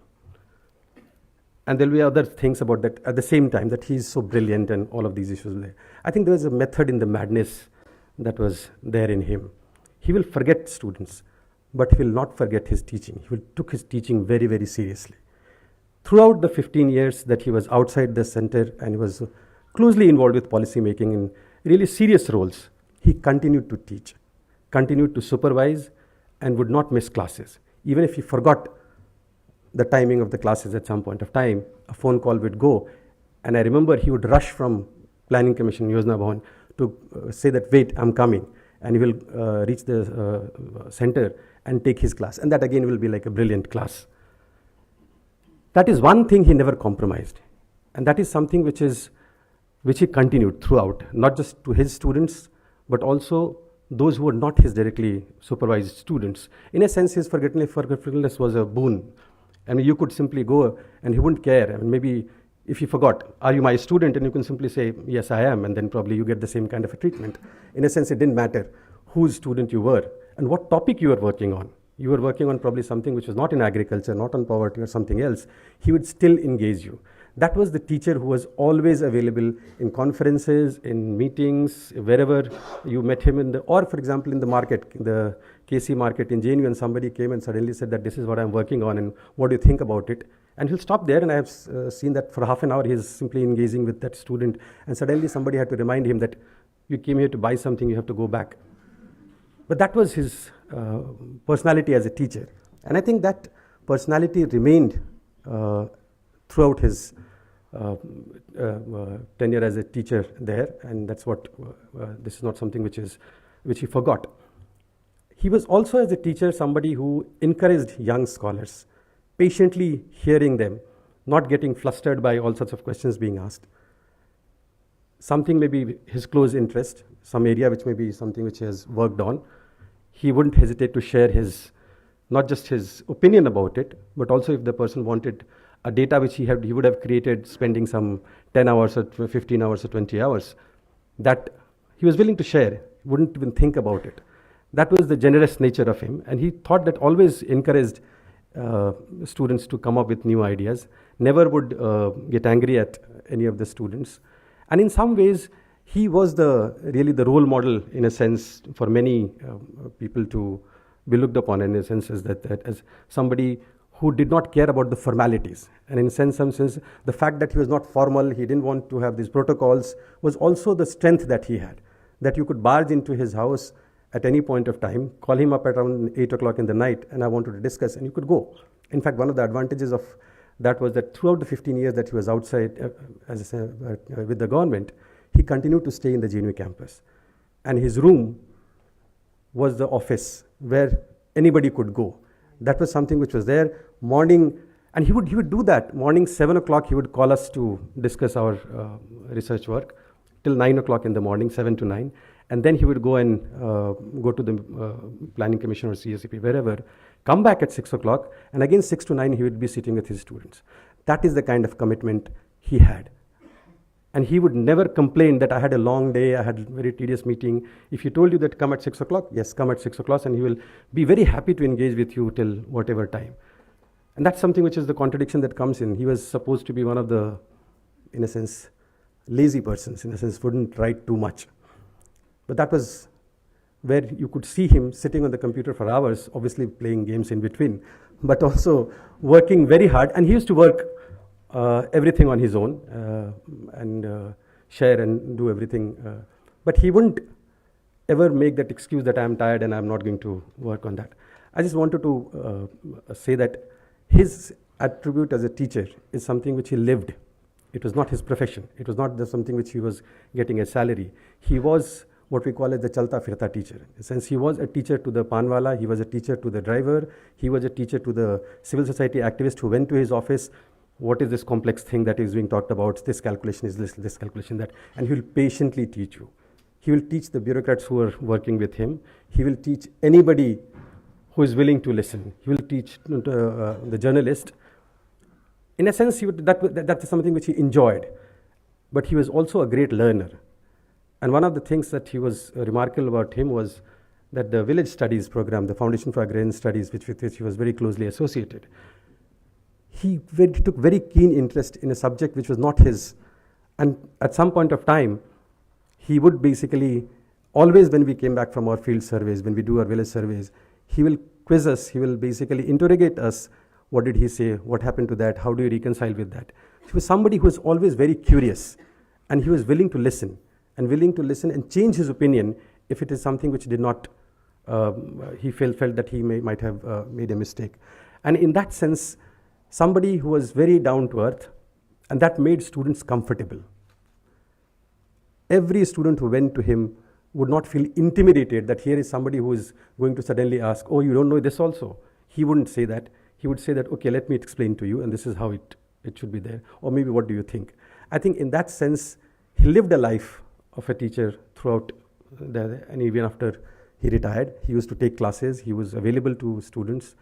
And there'll be other things about that at the same time, that he's so brilliant and all of these issues there. I think there was a method in the madness that was there in him. He will forget students, but he will not forget his teaching. He took his teaching very, very seriously. Throughout the 15 years that he was outside the center and he was closely involved with policy making in really serious roles, he continued to teach, continued to supervise, and would not miss classes. Even if he forgot the timing of the classes at some point of time, a phone call would go, and I remember he would rush from Planning Commission Yojana Bhavan to say that, wait, I'm coming, and he will reach the center and take his class, and that again will be like a brilliant class. That is one thing he never compromised, and that is something which he continued throughout, not just to his students, but also those who were not his directly supervised students. In a sense, his forgetfulness was a boon. I mean, you could simply go and he wouldn't care. I mean, maybe if he forgot, are you my student? And you can simply say, yes, I am. And then probably you get the same kind of a treatment. In a sense, it didn't matter whose student you were and what topic you were working on. You were working on probably something which was not in agriculture, not on poverty or something else. He would still engage you. That was the teacher who was always available in conferences, in meetings, wherever you met him in the, or for example in the market, the KC market in JNU, and somebody came and suddenly said that this is what I'm working on and what do you think about it? And he'll stop there, and I have seen that for half an hour he's simply engaging with that student, and suddenly somebody had to remind him that you came here to buy something, you have to go back. But that was his personality as a teacher. And I think that personality remained throughout his tenure as a teacher there, and that's what, this is not something which he forgot. He was also, as a teacher, somebody who encouraged young scholars, patiently hearing them, not getting flustered by all sorts of questions being asked. Something may be his close interest, some area which may be something which he has worked on. He wouldn't hesitate to share his, not just his opinion about it, but also if the person wanted a data which he would have created spending some 10 hours or 15 hours or 20 hours, that he was willing to share, wouldn't even think about it. That was the generous nature of him, and he thought that always encouraged students to come up with new ideas, never would get angry at any of the students. And in some ways, he was really the role model, in a sense, for many people to be looked upon, in a sense, as somebody who did not care about the formalities. And in some sense, the fact that he was not formal, he didn't want to have these protocols, was also the strength that he had, that you could barge into his house at any point of time, call him up at around 8 o'clock in the night, and I wanted to discuss, and you could go. In fact, one of the advantages of that was that throughout the 15 years that he was outside with the government, he continued to stay in the JNU campus. And his room was the office where anybody could go. That was something which was there. Morning, and he would do that. Morning 7 o'clock, he would call us to discuss our research work till 9 o'clock in the morning, 7 to 9. And then he would go and go to the Planning Commission or CSCP, wherever, come back at 6 o'clock, and again 6 to 9 he would be sitting with his students. That is the kind of commitment he had. And he would never complain that I had a long day, I had a very tedious meeting. If he told you that come at 6 o'clock, yes, come at 6 o'clock, and he will be very happy to engage with you till whatever time. And that's something which is the contradiction that comes in. He was supposed to be one of the, in a sense, lazy persons, in a sense, wouldn't write too much. But that was where you could see him sitting on the computer for hours, obviously playing games in between, but also working very hard. And he used to work everything on his own and share and do everything. But he wouldn't ever make that excuse that I'm tired and I'm not going to work on that. I just wanted to say that his attribute as a teacher is something which he lived. It was not his profession. It was not something which he was getting a salary. He was what we call as the Chalta Firta teacher. Since he was a teacher to the panwala, he was a teacher to the driver, he was a teacher to the civil society activist who went to his office. What is this complex thing that is being talked about? This calculation is this calculation that. And he will patiently teach you. He will teach the bureaucrats who are working with him. He will teach anybody who is willing to listen. He will teach the journalist. In a sense, that's something which he enjoyed. But he was also a great learner. And one of the things that he was remarkable about him was that the village studies program, the Foundation for Agrarian Studies, with which he was very closely associated, he took very keen interest in a subject which was not his. And at some point of time, he would basically, always when we came back from our field surveys, when we do our village surveys, he will quiz us, he will basically interrogate us. What did he say? What happened to that? How do you reconcile with that? He was somebody who was always very curious, and he was willing to listen and change his opinion if it is something which did not, he felt that he might have made a mistake. And in that sense, somebody who was very down to earth, and that made students comfortable. Every student who went to him would not feel intimidated that here is somebody who is going to suddenly ask, oh, you don't know this also. He wouldn't say that. He would say that, okay, let me explain to you, and this is how it should be there. Or maybe what do you think? I think in that sense, he lived a life of a teacher throughout, and even after he retired, he used to take classes, he was available to students.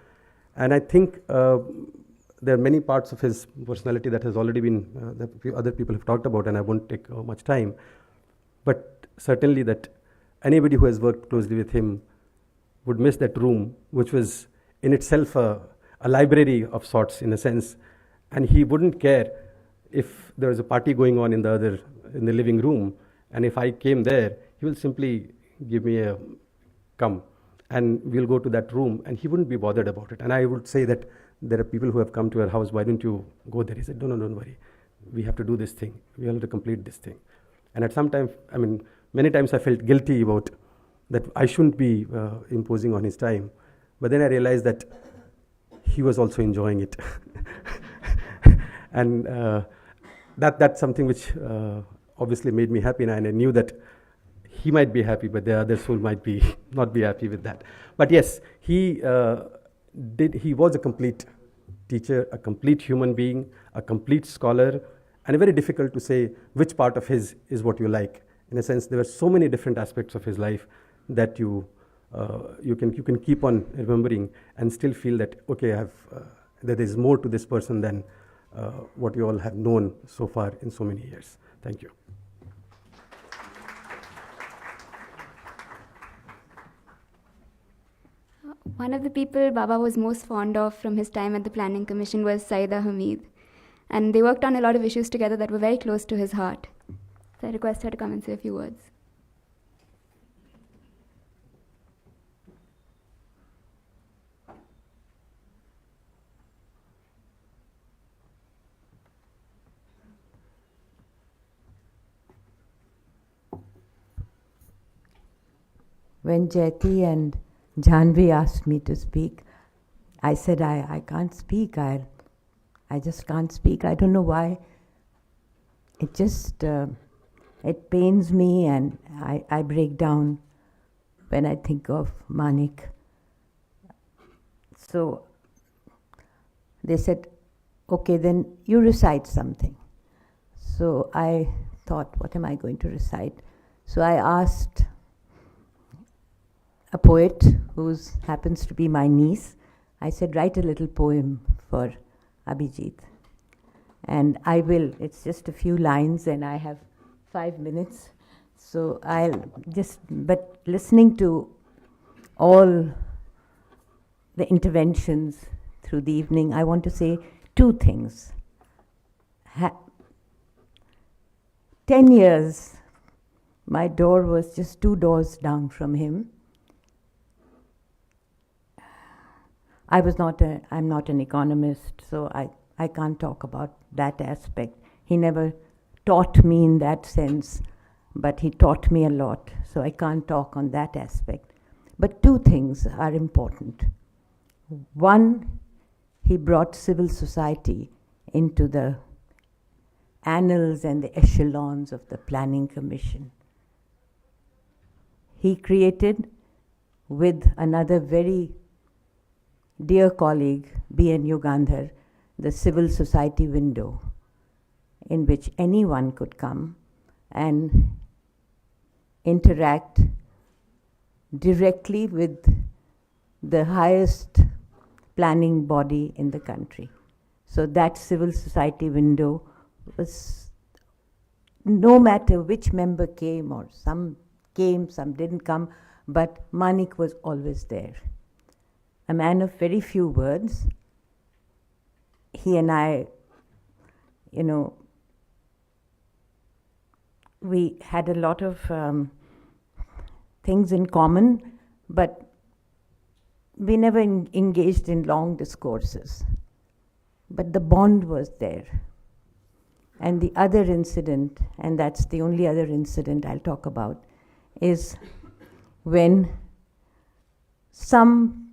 And I think there are many parts of his personality that has already been, that other people have talked about, and I won't take much time. But certainly that anybody who has worked closely with him would miss that room, which was in itself a library of sorts, in a sense. And he wouldn't care if there was a party going on in the living room, and if I came there, he will simply give me a come, and we'll go to that room, and he wouldn't be bothered about it. And I would say that there are people who have come to our house, why don't you go there? He said, no, don't worry. We have to do this thing. We have to complete this thing. And at some time, many times I felt guilty about that I shouldn't be imposing on his time. But then I realized that he was also enjoying it. And that's something which obviously made me happy, and I knew that he might be happy, but there are others who might be not be happy with that. But yes, he was a complete teacher, a complete human being, a complete scholar, and very difficult to say which part of his is what you like. In a sense, there were so many different aspects of his life that you can keep on remembering and still feel that, okay, that there is more to this person than what you all have known so far in so many years. Thank you. One of the people Baba was most fond of from his time at the Planning Commission was Saida Hamid. And they worked on a lot of issues together that were very close to his heart. So I request her to come and say a few words. When Jyoti and Janvi asked me to speak, I said, I can't speak. I just can't speak. I don't know why. It just, it pains me, and I break down when I think of Manik. So they said, okay, then you recite something. So I thought, what am I going to recite? So I asked a poet who happens to be my niece. I said, write a little poem for Abhijit. And I will. It's just a few lines, and I have 5 minutes. So but listening to all the interventions through the evening, I want to say 2 things. 10 years, my door was just 2 doors down from him. I'm not an economist, so I can't talk about that aspect. He never taught me in that sense, but he taught me a lot, so I can't talk on that aspect. But 2 things are important. One, he brought civil society into the annals and the echelons of the Planning Commission. He created, with another very dear colleague, B.N. Yugandhar, the civil society window, in which anyone could come and interact directly with the highest planning body in the country. So that civil society window was, no matter which member came, or some came, some didn't come, but Manik was always there. A man of very few words. He and I, we had a lot of things in common, but we never engaged in long discourses. But the bond was there. And the other incident, and that's the only other incident I'll talk about, is when some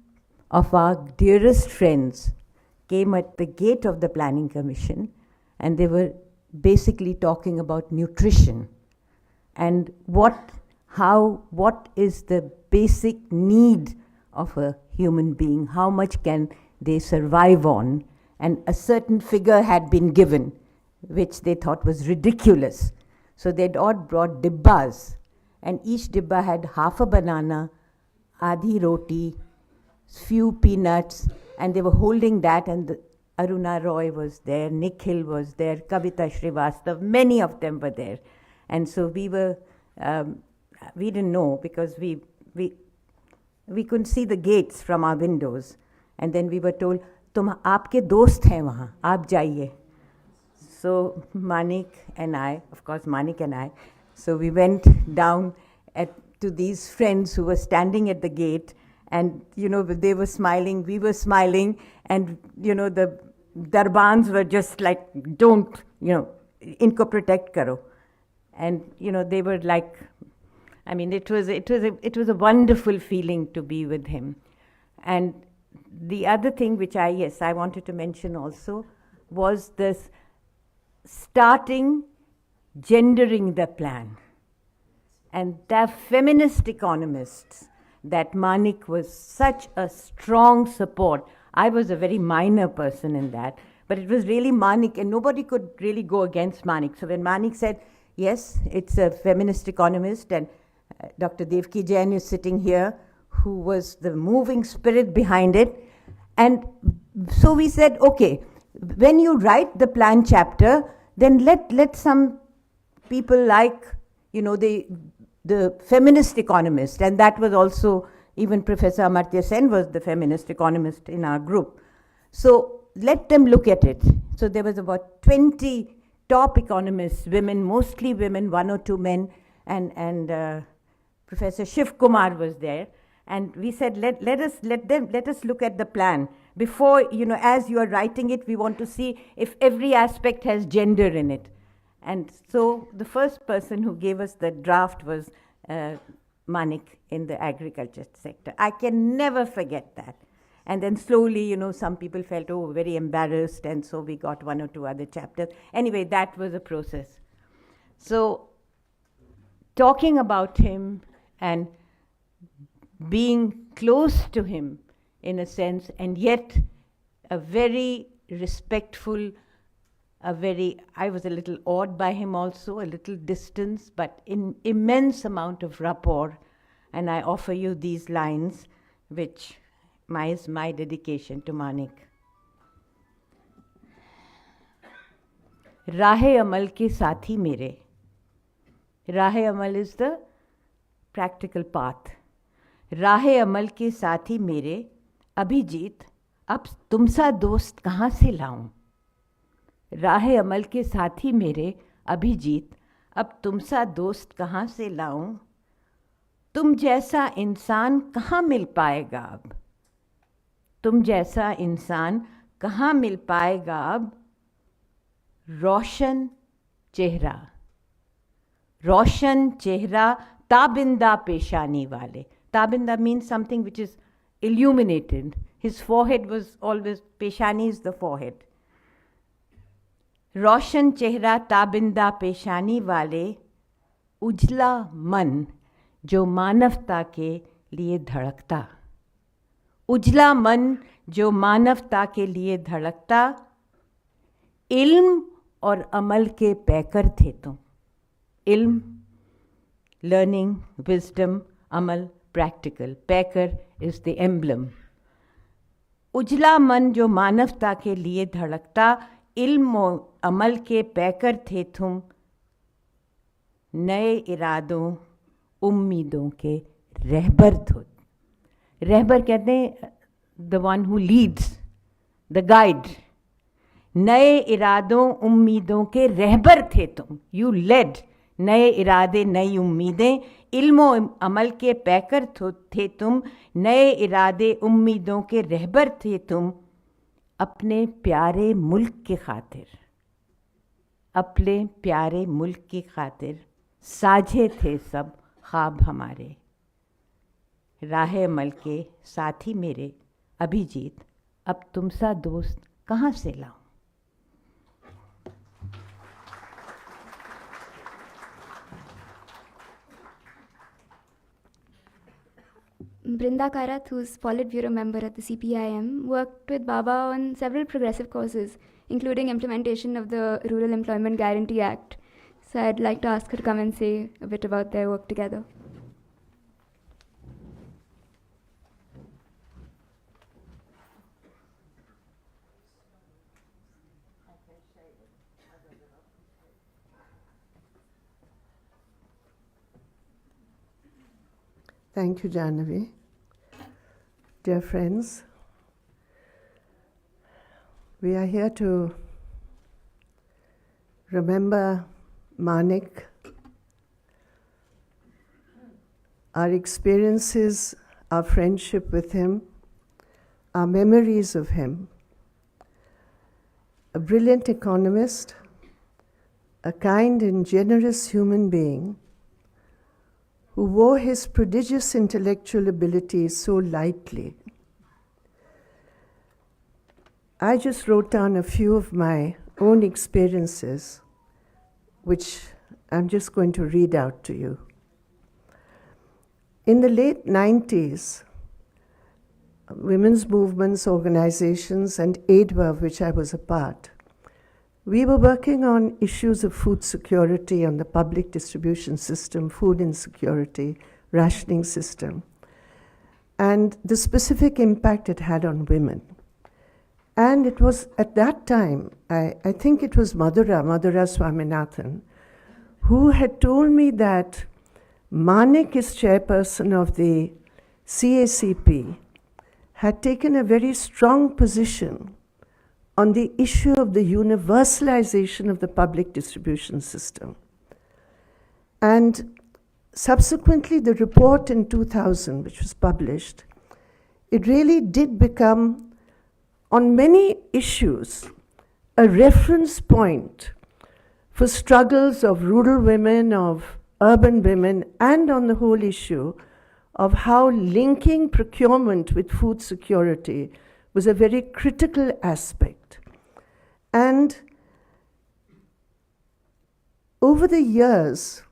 of our dearest friends came at the gate of the Planning Commission, and they were basically talking about nutrition and what is the basic need of a human being, how much can they survive on, and a certain figure had been given, which they thought was ridiculous. So they'd all brought dibbas, and each dibba had half a banana, adhi roti, few peanuts, and they were holding that, and Aruna Roy was there, Nikhil was there, Kavita Srivastav, many of them were there. And so we were, we didn't know because we couldn't see the gates from our windows. And then we were told, तुम आपके दोस्त हैं वहाँ, आप जाइए. So Manik and I, of course Manik and I, so we went down to these friends who were standing at the gate, and they were smiling, we were smiling, and the darbans were just like, don't, inko protect karo. And they were like, I mean, it was a wonderful feeling to be with him. And the other thing which I wanted to mention also was this starting gendering the plan. And the feminist economists, that Manik was such a strong support. I was a very minor person in that, but it was really Manik, and nobody could really go against Manik. So when Manik said, yes, it's a feminist economist, and Dr. Devki Jain is sitting here, who was the moving spirit behind it. And so we said, okay, when you write the plan chapter, then let some people like, the feminist economist, and that was also, even Professor Amartya Sen was the feminist economist in our group. So let them look at it. So there was about 20 top economists, women, mostly women, 1 or 2 men, and Professor Shiv Kumar was there. And we said, let us look at the plan. Before, as you are writing it, we want to see if every aspect has gender in it. And so the first person who gave us the draft was Manik in the agriculture sector. I can never forget that. And then slowly, some people felt, very embarrassed, and so we got 1 or 2 other chapters. Anyway, that was a process. So talking about him and being close to him in a sense, and yet a very respectful, I was a little awed by him also, a little distance, but in immense amount of rapport. And I offer you these lines, which is my dedication to Manik. Rahe amal ke saathi mere. Rahe amal is the practical path. राहे अमल के साथी मेरे अभिजीत, अब तुमसा दोस्त कहाँ से लाऊं? राहे अमल के साथी मेरे अभिजीत, अब तुमसा दोस्त कहाँ से लाऊं? तुम जैसा इंसान कहाँ मिल पाएगा अब? तुम जैसा इंसान कहाँ मिल पाएगा अब? रोशन चेहरा, रोशन चेहरा ताबिंदा पेशानी वाले. Tabinda means something which is illuminated. His forehead was always, peshani is the forehead. Roshan chehra tabinda peshani wale, ujla man jo manavta ke liye dhadakta. Ujla man jo manavta ke liye dhadakta, ilm और अमल के पैकर थे तुम. Ilm, learning, wisdom, amal, practical. Packer is the emblem. उजला मन जो मानवता के लिए धड़कता, इल्म और अमल के पैकर थे तुम, नए इरादों उम्मीदों के रहबर थे. रहबर कहते हैं the one who leads, the guide. नए इरादों उम्मीदों के रहबर थे तुम. You led. नए इरादे नई उम्मीदें, इल्म अमल के पैकर थे तुम, नए इरादे उम्मीदों के रहबर थे तुम, अपने प्यारे मुल्क के खातिर, अपने प्यारे मुल्क की खातिर साझे थे सब ख्वाब हमारे. राह अमल के साथी मेरे अभिजीत, अब तुमसा दोस्त कहाँ से लाऊं? Brinda Karath, who's Politburo member at the CPIM, worked with Baba on several progressive causes, including implementation of the Rural Employment Guarantee Act. So I'd like to ask her to come and say a bit about their work together. Thank you, Jahnavi. Dear friends, we are here to remember Manik, our experiences, our friendship with him, our memories of him. A brilliant economist, a kind and generous human being who wore his prodigious intellectual abilities so lightly. I just wrote down a few of my own experiences, which I'm just going to read out to you. In the late 90s, women's movements, organizations, and AIDWA, of which I was a part, we were working on issues of food security on the public distribution system, food insecurity, rationing system, and the specific impact it had on women. And it was at that time, I think it was Madhura Swaminathan, who had told me that Manik, as chairperson of the CACP, had taken a very strong position on the issue of the universalization of the public distribution system. And subsequently, the report in 2000, which was published, it really did become, on many issues, a reference point for struggles of rural women, of urban women, and on the whole issue of how linking procurement with food security was a very critical aspect. And over the years,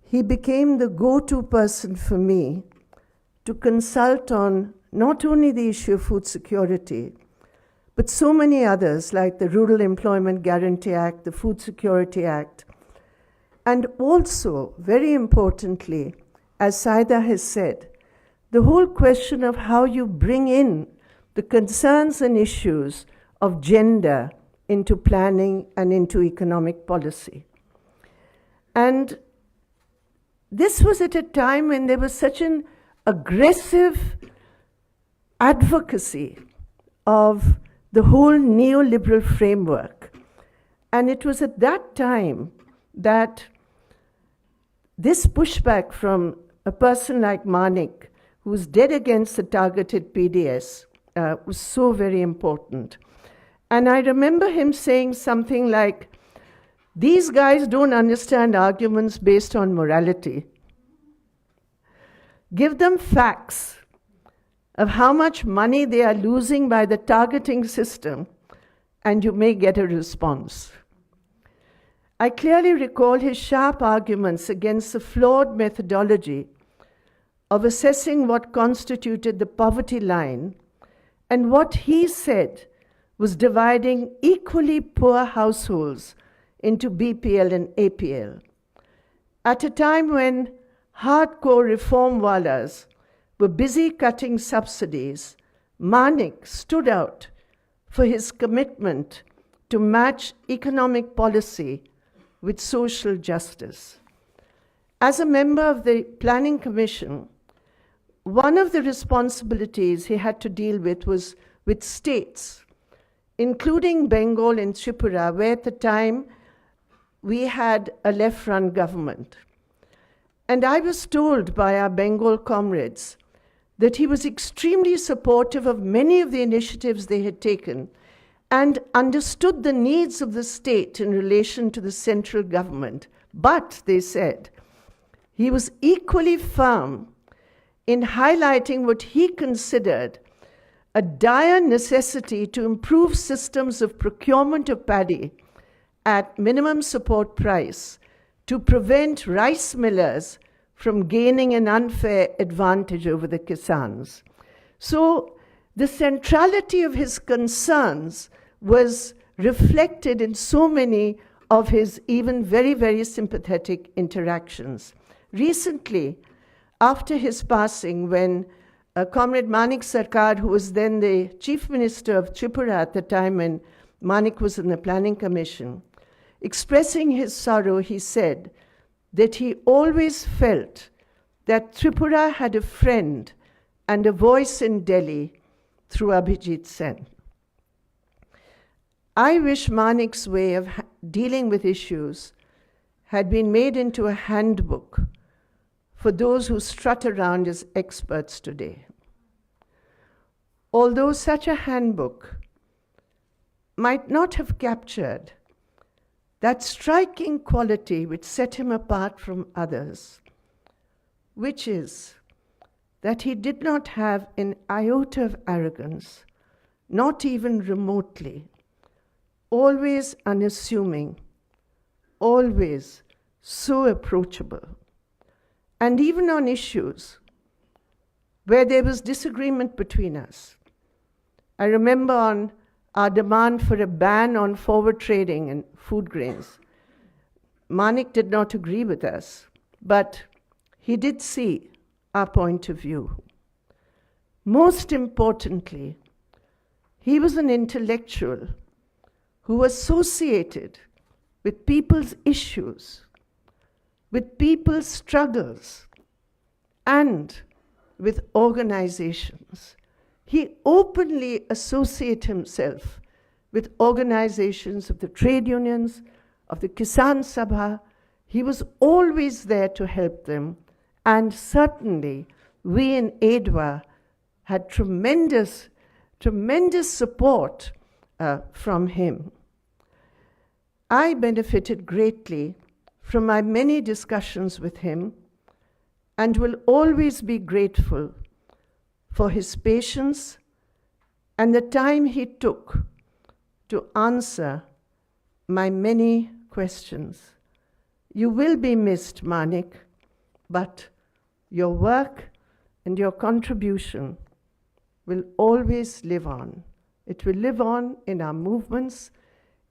he became the go-to person for me to consult on not only the issue of food security, but so many others like the Rural Employment Guarantee Act, the Food Security Act, and also, very importantly, as Saida has said, the whole question of how you bring in the concerns and issues of gender into planning and into economic policy. And this was at a time when there was such an aggressive advocacy of the whole neoliberal framework. And it was at that time that this pushback from a person like Manik, who was dead against the targeted PDS, was so very important. And I remember him saying something like, these guys don't understand arguments based on morality. Give them facts of how much money they are losing by the targeting system, and you may get a response. I clearly recall his sharp arguments against the flawed methodology of assessing what constituted the poverty line and what he said was dividing equally poor households into BPL and APL. At a time when hardcore reform wallahs were busy cutting subsidies, Manik stood out for his commitment to match economic policy with social justice. As a member of the Planning Commission, one of the responsibilities he had to deal with was with states, including Bengal and Tripura, where at the time we had a left-run government. And I was told by our Bengal comrades that he was extremely supportive of many of the initiatives they had taken and understood the needs of the state in relation to the central government. But, they said, he was equally firm in highlighting what he considered a dire necessity to improve systems of procurement of paddy at minimum support price to prevent rice millers from gaining an unfair advantage over the Kisans. So the centrality of his concerns was reflected in so many of his even very, very sympathetic interactions. Recently, after his passing, when Comrade Manik Sarkar, who was then the Chief Minister of Tripura at the time when Manik was in the Planning Commission, expressing his sorrow, he said that he always felt that Tripura had a friend and a voice in Delhi through Abhijit Sen. I wish Manik's way of dealing with issues had been made into a handbook for those who strut around as experts today. Although such a handbook might not have captured that striking quality which set him apart from others, which is that he did not have an iota of arrogance, not even remotely, always unassuming, always so approachable. And even on issues where there was disagreement between us. I remember on our demand for a ban on forward trading in food grains, Manik did not agree with us, but he did see our point of view. Most importantly, he was an intellectual who associated with people's issues, with people's struggles, and with organizations. He openly associated himself with organizations of the trade unions, of the Kisan Sabha. He was always there to help them, and certainly we in ADWA had tremendous support from him. I benefited greatly from my many discussions with him and will always be grateful for his patience and the time he took to answer my many questions. You will be missed, Manik, but your work and your contribution will always live on. It will live on in our movements.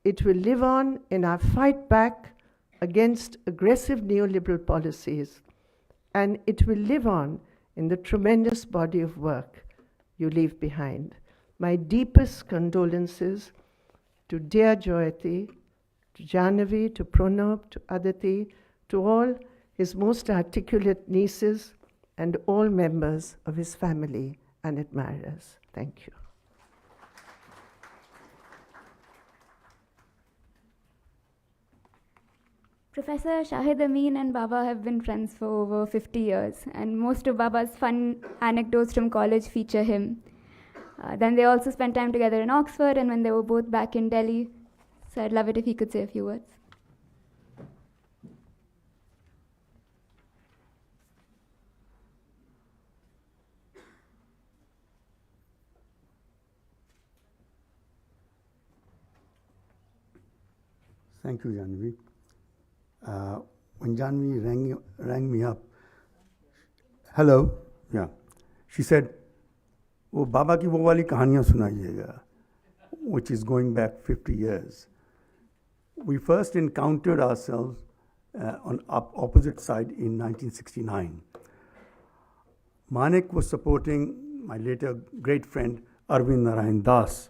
It will live on in our fight back against aggressive neoliberal policies. And it will live on in the tremendous body of work you leave behind. My deepest condolences to dear Joyati, to Jahnavi, to Pranab, to Aditi, to all his most articulate nieces and all members of his family and admirers. Thank you. Professor Shahid Amin and Baba have been friends for over 50 years, and most of Baba's fun anecdotes from college feature him. Then they also spent time together in Oxford, and when they were both back in Delhi. So I'd love it if he could say a few words. Thank you, Jahnavi. When Jahnavi rang me up, hello, yeah, she said, "वो बाबा की वो वाली कहानियाँ सुनाइएगा," which is going back 50 years. We first encountered ourselves on opposite side in 1969. Manik was supporting my later great friend Arvind Narayan Das,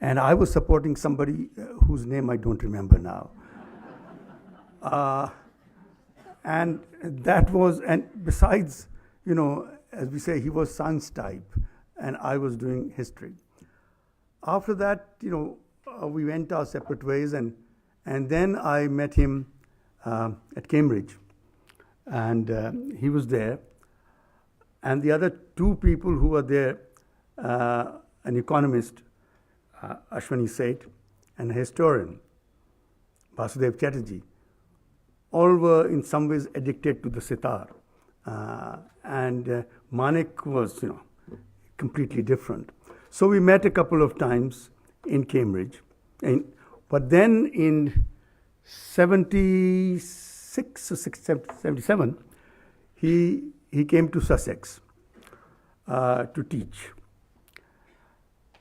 and I was supporting somebody whose name I don't remember now. And that was, and besides, you know, as we say, he was science type, and I was doing history. After that, you know, we went our separate ways, and then I met him at Cambridge, and he was there. And the other two people who were there, an economist, Ashwani Seth, and a historian, Vasudev Chatterjee, all were in some ways addicted to the sitar. And Manik was, you know, completely different. So we met a couple of times in Cambridge. But then in 76 or 77, he came to Sussex to teach.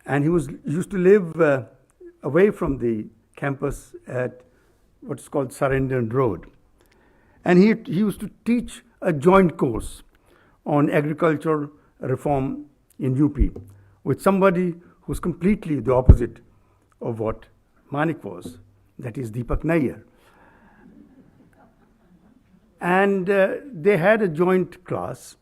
And he used to live away from the campus at what's called Sarandon Road. And he used to teach a joint course on agricultural reform in UP with somebody who's completely the opposite of what Manik was, that is Deepak Nair. And they had a joint class,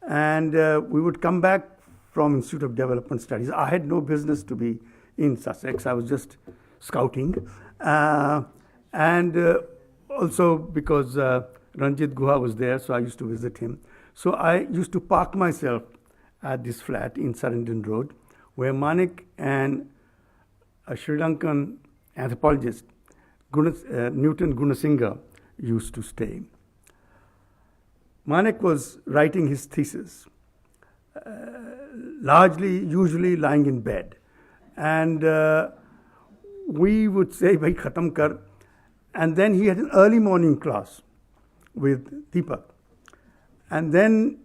and we would come back from Institute of Development Studies. I had no business to be in Sussex. I was just scouting. And also because Ranjit Guha was there, so I used to visit him. So I used to park myself at this flat in Surrendon Road, where Manik and a Sri Lankan anthropologist, Newton Gunasinghe, used to stay. Manik was writing his thesis, usually lying in bed. And we would say, "Bhai, khatam kar." And then he had an early morning class with Deepak. And then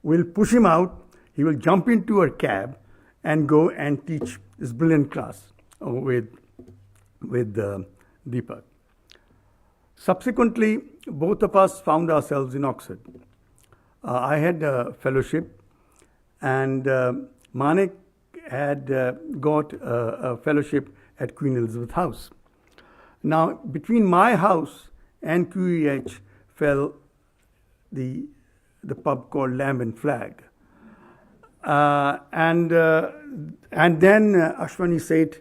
we'll push him out. He will jump into a cab and go and teach this brilliant class with Deepak. Subsequently, both of us found ourselves in Oxford. I had a fellowship, and Manik had got a fellowship at Queen Elizabeth House. Now, between my house and QEH fell the pub called Lamb and Flag. And then Ashwani Seth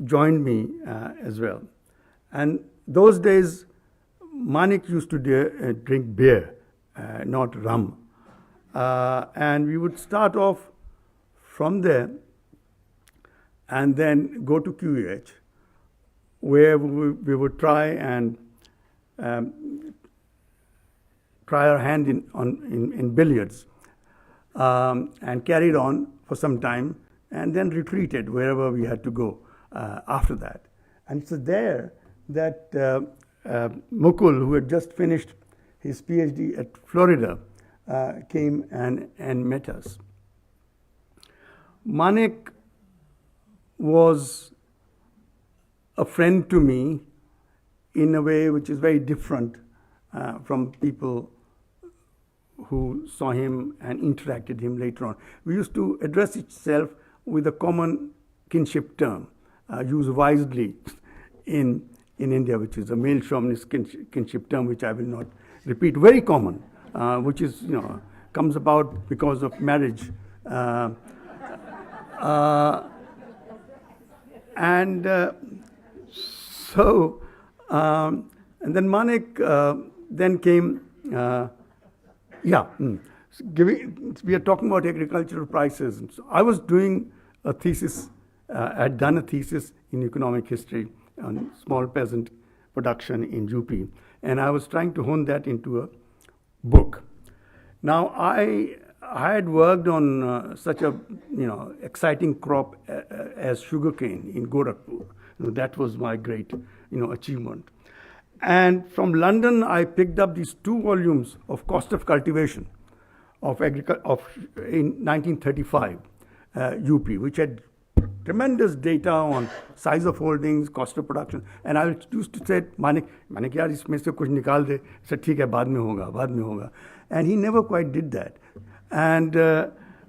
joined me as well. And those days, Manik used to drink beer, not rum. And we would start off from there and then go to QEH, where we would try and try our hand in billiards, and carried on for some time, and then retreated wherever we had to go after that. And so there that Mukul, who had just finished his PhD at Florida, came and met us. Manik was a friend to me in a way which is very different from people who saw him and interacted him later on. We used to address itself with a common kinship term, used wisely in India, which is a male chauvinist kinship term, which I will not repeat. Very common, which is, comes about because of marriage. And then Manik then came, we are talking about agricultural prices. So I was doing a thesis, I'd done a thesis in economic history on small peasant production in UP, and I was trying to hone that into a book. Now, I had worked on such a exciting crop as sugarcane in Gorakhpur. That was my great achievement. And from London, I picked up these 2 volumes of Cost of Cultivation in 1935 UP, which had tremendous data on size of holdings, cost of production. And I used to say, Manik, yaar, isme se kuch nikal de. I said, theek hai, baad mein hoga. And he never quite did that. And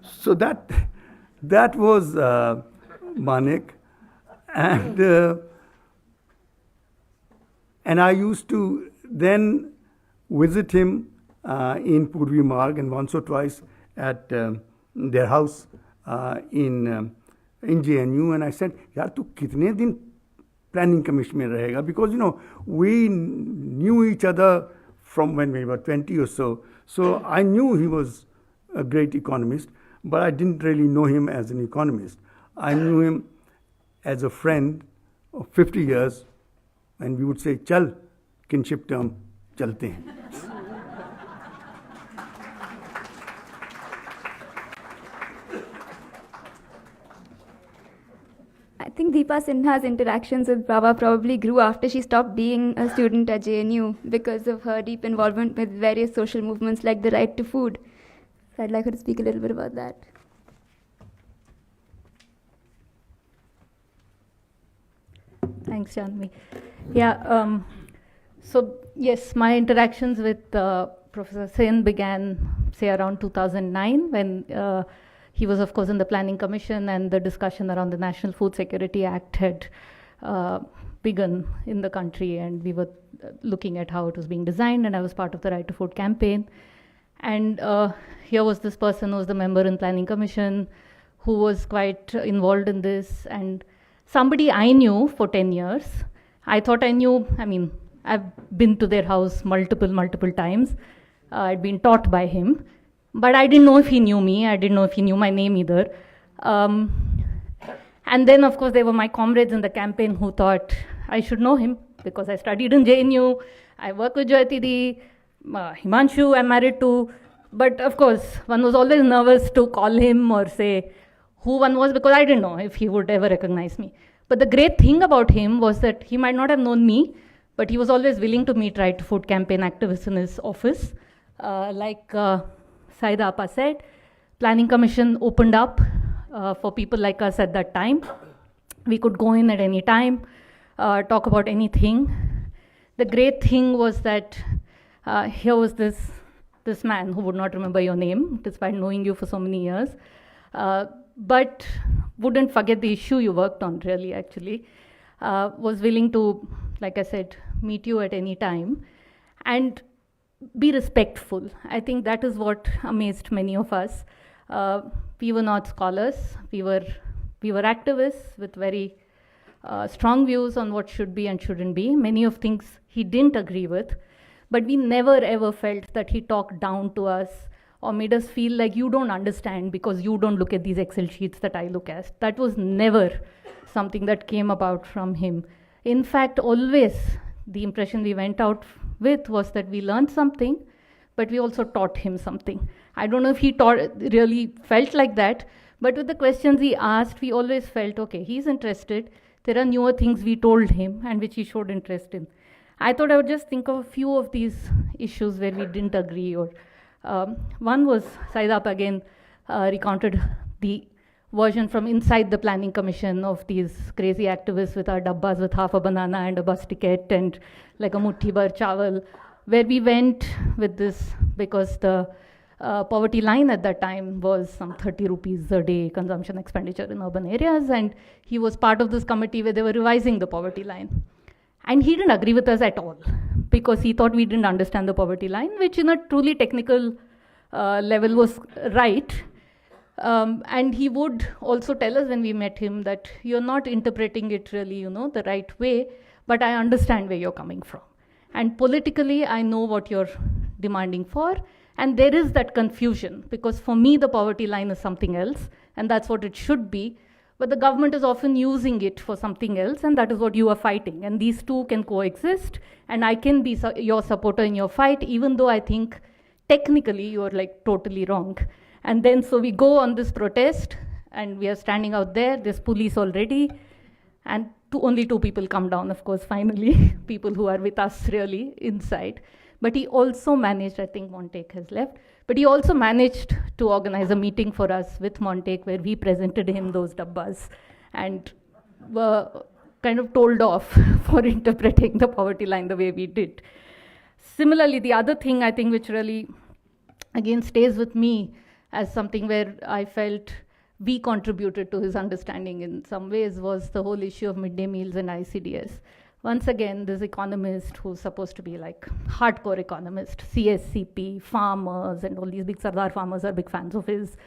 so that was Manik. And I used to then visit him in Purvi Marg, and once or twice at their house in JNU. And I said, yaar, tu kitne din planning commission mein rahega? Because, we knew each other from when we were 20 or so. So I knew he was a great economist, but I didn't really know him as an economist. I knew him as a friend of 50 years, and we would say, chal, kinship term, chalte hain. I think Deepa Sinha's interactions with Baba probably grew after she stopped being a student at JNU because of her deep involvement with various social movements like the right to food. So I'd like her to speak a little bit about that. Thanks, Janvi. Yeah, so yes, my interactions with Professor Sen began, say, around 2009 when he was, of course, in the Planning Commission, and the discussion around the National Food Security Act had begun in the country, and we were looking at how it was being designed, and I was part of the Right to Vote campaign. And here was this person who was the member in Planning Commission, who was quite involved in this, and somebody I knew for 10 years. I thought I knew, I mean, I've been to their house multiple times. I'd been taught by him, but I didn't know if he knew me. I didn't know if he knew my name either. And then, of course, there were my comrades in the campaign who thought I should know him because I studied in JNU, I work with Jyoti Di, Himanshu I'm married to. But of course, one was always nervous to call him or say who one was because I didn't know if he would ever recognize me. But the great thing about him was that he might not have known me, but he was always willing to meet Right to Vote campaign activists in his office. Like Saida Appa said, Planning Commission opened up for people like us at that time. We could go in at any time, talk about anything. The great thing was that here was this man who would not remember your name, despite knowing you for so many years, but wouldn't forget the issue you worked on, really, actually. Was willing to, like I said, meet you at any time and be respectful. I think that is what amazed many of us. We were not scholars. We were activists with very strong views on what should be and shouldn't be. Many of things he didn't agree with, but we never ever felt that he talked down to us or made us feel like you don't understand because you don't look at these Excel sheets that I look at. That was never something that came about from him. In fact, always the impression we went out with was that we learned something, but we also taught him something. I don't know if he really felt like that, but with the questions he asked, we always felt, okay, he's interested. There are newer things we told him and which he showed interest in. I thought I would just think of a few of these issues where we didn't agree. Or one was, Saidap again recounted the version from inside the Planning Commission of these crazy activists with our dabbas with half a banana and a bus ticket and like a muthi bar chawal, where we went with this because the poverty line at that time was some 30 rupees a day consumption expenditure in urban areas, and he was part of this committee where they were revising the poverty line. And he didn't agree with us at all because he thought we didn't understand the poverty line, which in a truly technical level was right. And he would also tell us when we met him that you're not interpreting it really, the right way, but I understand where you're coming from. And politically, I know what you're demanding for. And there is that confusion because for me, the poverty line is something else, and that's what it should be. But the government is often using it for something else, and that is what you are fighting. And these two can coexist, and I can be your supporter in your fight, even though I think technically you are like totally wrong. And then so we go on this protest, and we are standing out there, there's police already, and only two people come down, of course, finally, people who are with us really inside. But he also managed, I think Montek has left, but he also managed to organize a meeting for us with Montek where we presented him those dabbas and were kind of told off for interpreting the poverty line the way we did. Similarly, the other thing I think which really, again, stays with me as something where I felt we contributed to his understanding in some ways was the whole issue of midday meals and ICDS. Once again, this economist who's supposed to be like hardcore economist, CSCP, farmers, and all these big Sardar farmers are big fans of his,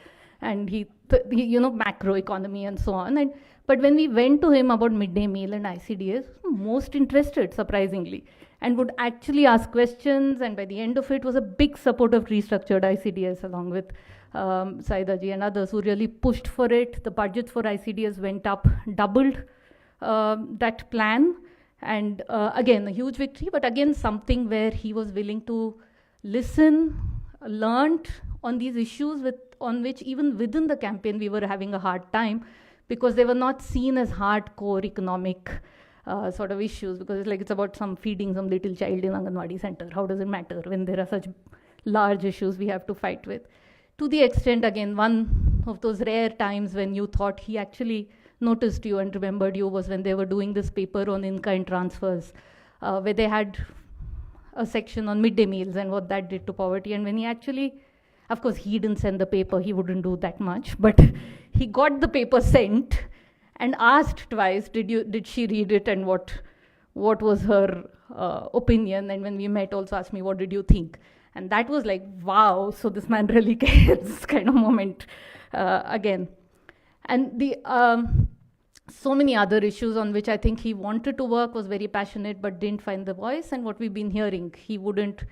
and he macro economy and so on. But when we went to him about midday meal and ICDS, most interested, surprisingly, and would actually ask questions, and by the end of it was a big support of restructured ICDS along with Saidaji and others who really pushed for it. The budgets for ICDS went up, doubled that plan. And again, a huge victory, but again, something where he was willing to listen, learned on these issues on which even within the campaign we were having a hard time because they were not seen as hardcore economic sort of issues, because it's about some feeding some little child in Anganwadi center. How does it matter when there are such large issues we have to fight with? To the extent, again, one of those rare times when you thought he actually noticed you and remembered you was when they were doing this paper on in-kind transfers, where they had a section on midday meals and what that did to poverty. And when he actually, of course, he didn't send the paper, he wouldn't do that much, but he got the paper sent and asked twice, did she read it and what what was her opinion, and when we met also asked me, what did you think? And that was like, wow, so this man really cares kind of moment again. And the so many other issues on which I think he wanted to work, was very passionate but didn't find the voice. And what we've been hearing, he wouldn't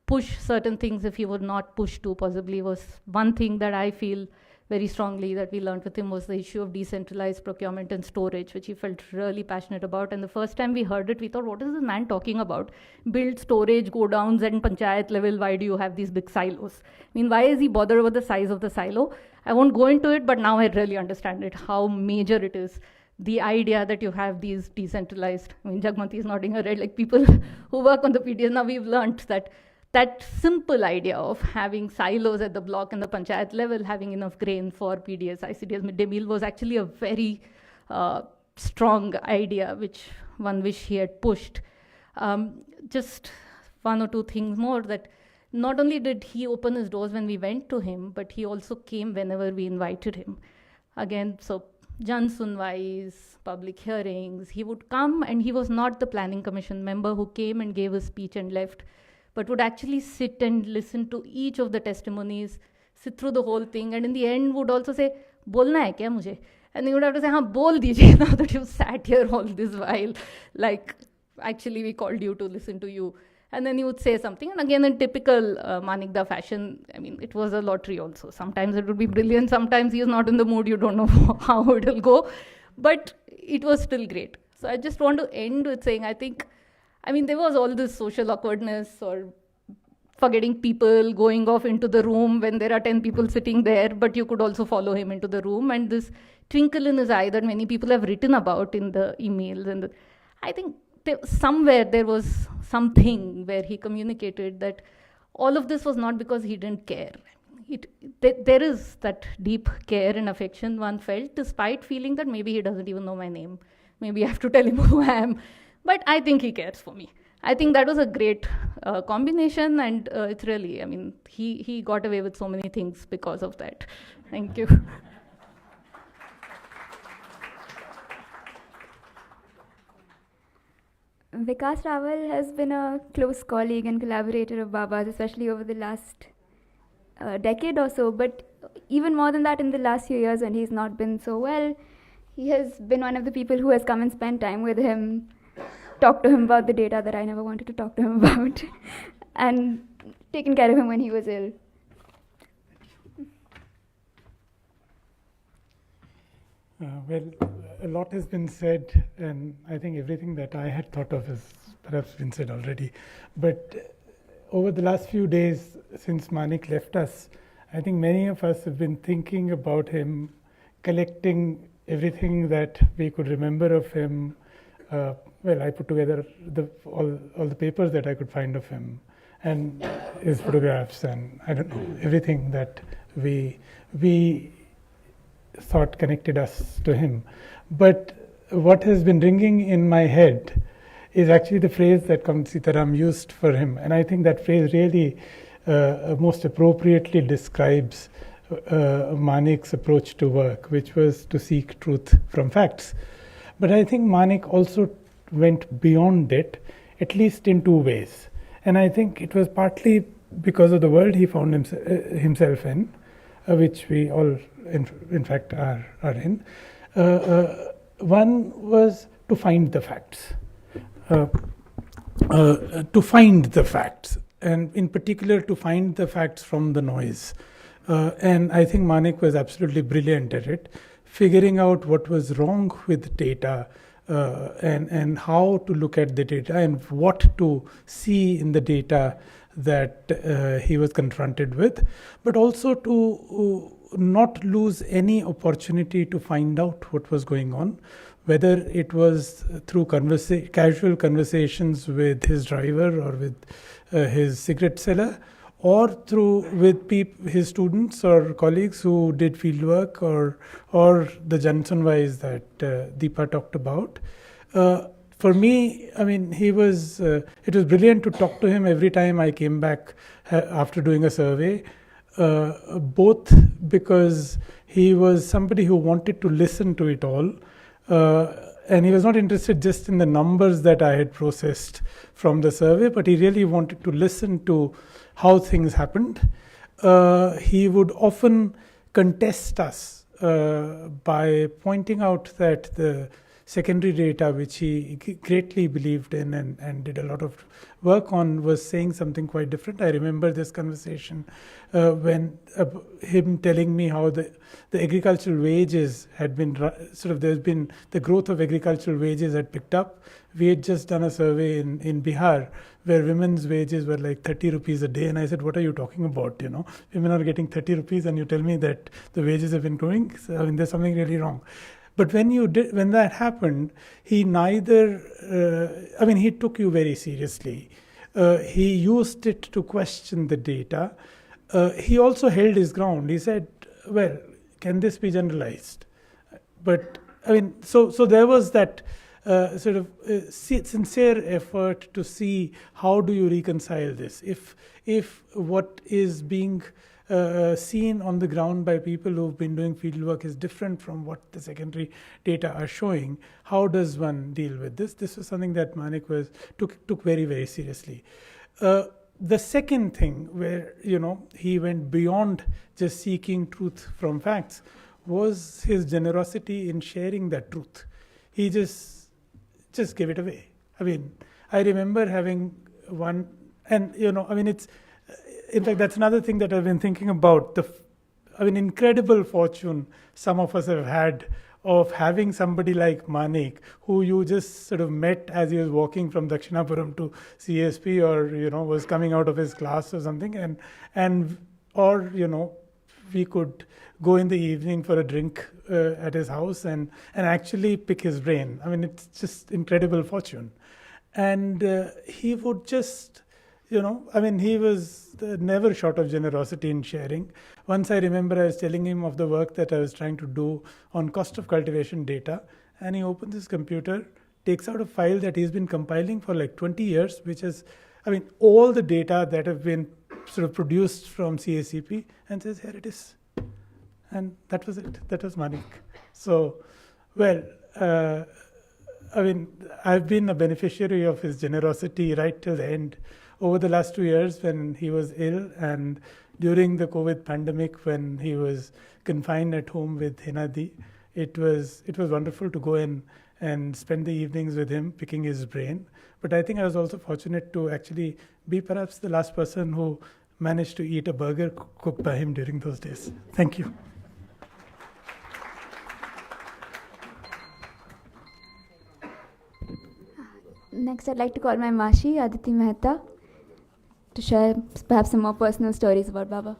push certain things if he were not pushed to, possibly, was one thing that I feel very strongly that we learned with him, was the issue of decentralized procurement and storage, which he felt really passionate about. And the first time we heard it, we thought, what is this man talking about? Build storage, go downs and panchayat level, why do you have these big silos? I mean, why is he bothered about the size of the silo? I won't go into it, but now I really understand it, how major it is. The idea that you have these decentralized, I mean, Jagmati is nodding her head, like people who work on the PDS, now we've learned that that simple idea of having silos at the block and the panchayat level, having enough grain for PDS, ICDS midday meal, was actually a very strong idea, which one wish he had pushed. Just one or two things more, that not only did he open his doors when we went to him, but he also came whenever we invited him. Again, so Jan Sunwais, public hearings, he would come, and he was not the planning commission member who came and gave a speech and left, but would actually sit and listen to each of the testimonies, sit through the whole thing, and in the end would also say, "Bolna hai kya mujhe?" And they would have to say, "Haan, bol dijiye, now that you've sat here all this while, like, actually we called you to listen to you." And then he would say something, and again in typical Manikda fashion, I mean, it was a lottery also. Sometimes it would be brilliant, sometimes he is not in the mood, you don't know how it will go, but it was still great. So I just want to end with saying, I mean, there was all this social awkwardness or forgetting people, going off into the room when there are 10 people sitting there, but you could also follow him into the room. And this twinkle in his eye that many people have written about in the emails. And I think somewhere there was something where he communicated that all of this was not because he didn't care. There is that deep care and affection one felt, despite feeling that maybe he doesn't even know my name. Maybe I have to tell him who I am. But I think he cares for me. I think that was a great combination, and it's really, I mean, he got away with so many things because of that. Thank you. Vikas Rawal has been a close colleague and collaborator of Baba's, especially over the last decade or so. But even more than that, in the last few years when he's not been so well, he has been one of the people who has come and spent time with him, talked to him about the data that I never wanted to talk to him about, and taken care of him when he was ill. Well, a lot has been said, and I think everything that I had thought of has perhaps been said already. But over the last few days since Manik left us, I think many of us have been thinking about him, collecting everything that we could remember of him. Well, I put together all the papers that I could find of him, and his photographs, and I don't know, everything that we thought connected us to him. But what has been ringing in my head is actually the phrase that Count Sitaram used for him, and I think that phrase really most appropriately describes Manik's approach to work, which was to seek truth from facts. But I think Manik also went beyond it, at least in two ways. And I think it was partly because of the world he found himself in, which we all, in fact, are in. One was to find the facts. To find the facts, and in particular to find the facts from the noise. And I think Manik was absolutely brilliant at it, figuring out what was wrong with data, and how to look at the data and what to see in the data that he was confronted with, but also to not lose any opportunity to find out what was going on, whether it was through casual conversations with his driver or with his cigarette seller, or with his students or colleagues who did fieldwork, or the Jan Sunwais that Deepa talked about. For me, I mean, it was brilliant to talk to him every time I came back after doing a survey, both because he was somebody who wanted to listen to it all, and he was not interested just in the numbers that I had processed from the survey, but he really wanted to listen to how things happened. He would often contest us by pointing out that the secondary data, which he greatly believed in and did a lot of work on, was saying something quite different. I remember this conversation when him telling me how the agricultural wages had been there's been the growth of agricultural wages had picked up. We had just done a survey in Bihar where women's wages were like 30 rupees a day, and I said, what are you talking about? Women are getting 30 rupees and you tell me that the wages have been growing. So, I mean, there's something really wrong. But when that happened, he neither, he took you very seriously. He used it to question the data. He also held his ground. He said, well, can this be generalized? But, so there was that sincere effort to see how do you reconcile this. If what is being seen on the ground by people who've been doing fieldwork is different from what the secondary data are showing, how does one deal with this? This was something that Manik took very, very seriously. The second thing where he went beyond just seeking truth from facts was his generosity in sharing that truth. He just gave it away. I remember having one, and it's. In fact, that's another thing that I've been thinking about. Incredible fortune some of us have had of having somebody like Manik, who you just sort of met as he was walking from Dakshinapuram to CSP, or was coming out of his class or something, or we could go in the evening for a drink at his house and actually pick his brain. It's just incredible fortune, and he would just. He was never short of generosity in sharing. Once I remember I was telling him of the work that I was trying to do on cost of cultivation data, and he opens his computer, takes out a file that he's been compiling for like 20 years, which is, all the data that have been sort of produced from CACP, and says, here it is. And that was it. That was Manik. So, I've been a beneficiary of his generosity right till the end. Over the last 2 years when he was ill, and during the COVID pandemic when he was confined at home with Hinadi, it was wonderful to go in and spend the evenings with him, picking his brain. But I think I was also fortunate to actually be perhaps the last person who managed to eat a burger cooked by him during those days. Thank you. Next, I'd like to call my Mashi, Aditi Mehta, to share perhaps some more personal stories about Baba.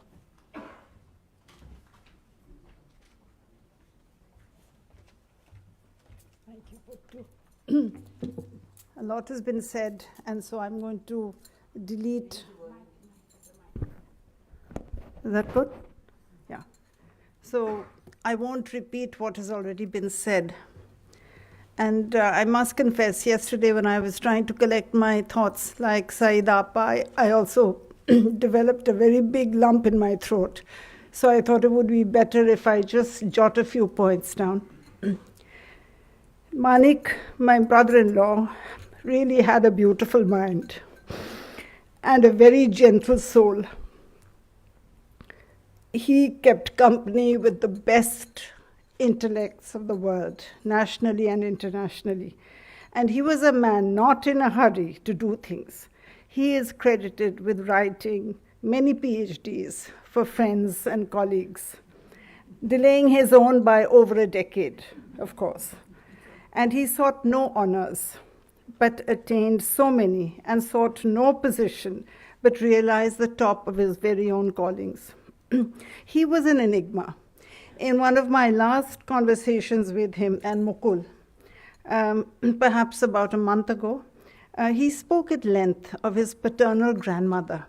Thank you, Puttu. A lot has been said, and so I'm going to delete. Is that good? Yeah. So I won't repeat what has already been said. And I must confess, yesterday when I was trying to collect my thoughts, like Saeed Appa, I also developed a very big lump in my throat. So I thought it would be better if I just jot a few points down. Manik, my brother-in-law, really had a beautiful mind and a very gentle soul. He kept company with the best intellects of the world, nationally and internationally. And he was a man not in a hurry to do things. He is credited with writing many PhDs for friends and colleagues, delaying his own by over a decade, of course. And he sought no honors, but attained so many, and sought no position, but realized the top of his very own callings. He was an enigma. In one of my last conversations with him and Mukul, perhaps about a month ago, he spoke at length of his paternal grandmother,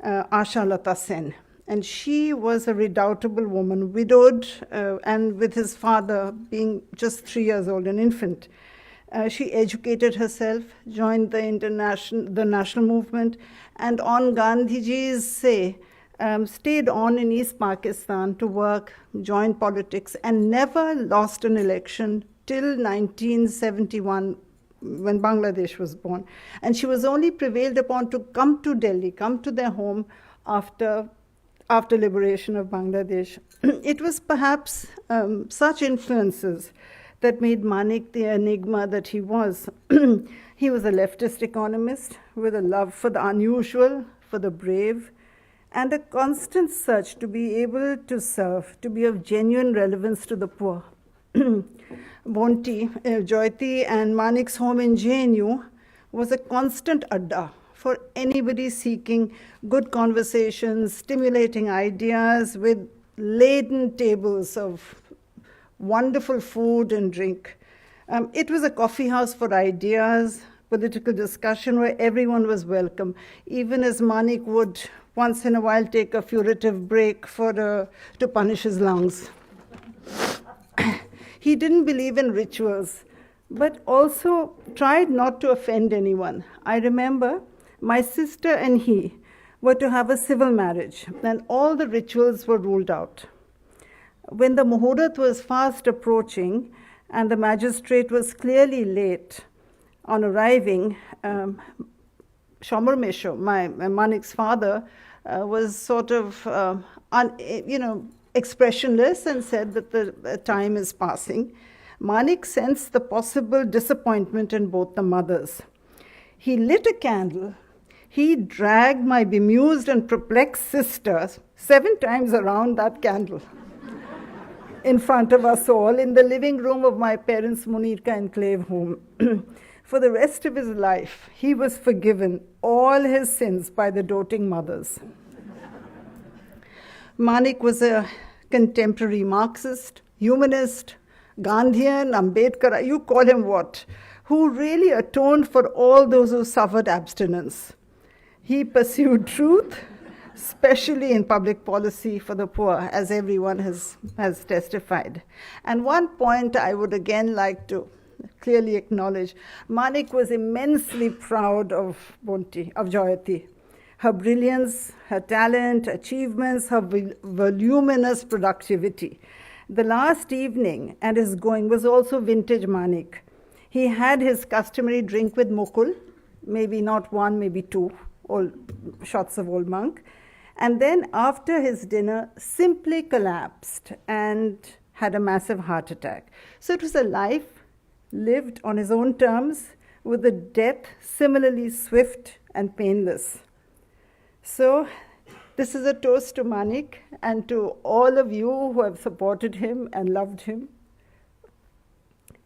Asha Lata Sen. And she was a redoubtable woman, widowed, and with his father being just 3 years old, an infant. She educated herself, joined the national movement, and on Gandhiji's say, stayed on in East Pakistan to work, join politics, and never lost an election till 1971, when Bangladesh was born. And she was only prevailed upon to come to Delhi, come to their home after liberation of Bangladesh. It was perhaps such influences that made Manik the enigma that he was. He was a leftist economist with a love for the unusual, for the brave, and a constant search to be able to serve, to be of genuine relevance to the poor. Bonti, Jayati and Manik's home in JNU was a constant adda for anybody seeking good conversations, stimulating ideas with laden tables of wonderful food and drink. It was a coffee house for ideas, political discussion where everyone was welcome, even as Manik would once in a while take a furtive break to punish his lungs. He didn't believe in rituals, but also tried not to offend anyone. I remember my sister and he were to have a civil marriage, and all the rituals were ruled out. When the Muhurat was fast approaching and the magistrate was clearly late on arriving, Shamar Mesho, my Manik's father, was sort of expressionless and said that the time is passing. Manik sensed the possible disappointment in both the mothers. He lit a candle. He dragged my bemused and perplexed sister 7 times around that candle in front of us all in the living room of my parents' Munirka enclave home. For the rest of his life, he was forgiven all his sins by the doting mothers. Manik was a contemporary Marxist, humanist, Gandhian, Ambedkar, you call him what, who really atoned for all those who suffered abstinence. He pursued truth, especially in public policy for the poor, as everyone has testified. And one point I would again like to clearly acknowledge, Manik was immensely proud of Bonti, of Jayati. Her brilliance, her talent, achievements, her voluminous productivity. The last evening and his going was also vintage Manik. He had his customary drink with Mukul, maybe not 1, maybe 2 old shots of Old Monk. And then after his dinner, simply collapsed and had a massive heart attack. So it was a life lived on his own terms with a death similarly swift and painless. So this is a toast to Manik and to all of you who have supported him and loved him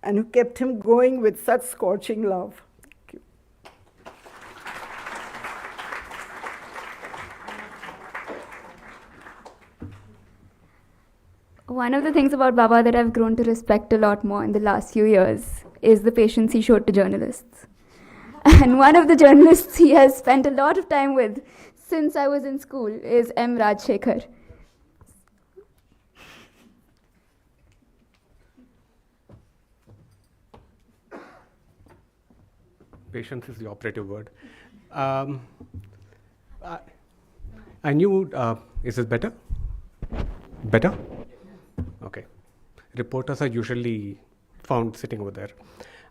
and who kept him going with such scorching love. Thank you. One of the things about Baba that I've grown to respect a lot more in the last few years is the patience he showed to journalists. And one of the journalists he has spent a lot of time with since I was in school is M. Rajshekhar. Patience is the operative word. I knew, is this better? Better? Okay. Reporters are usually found sitting over there.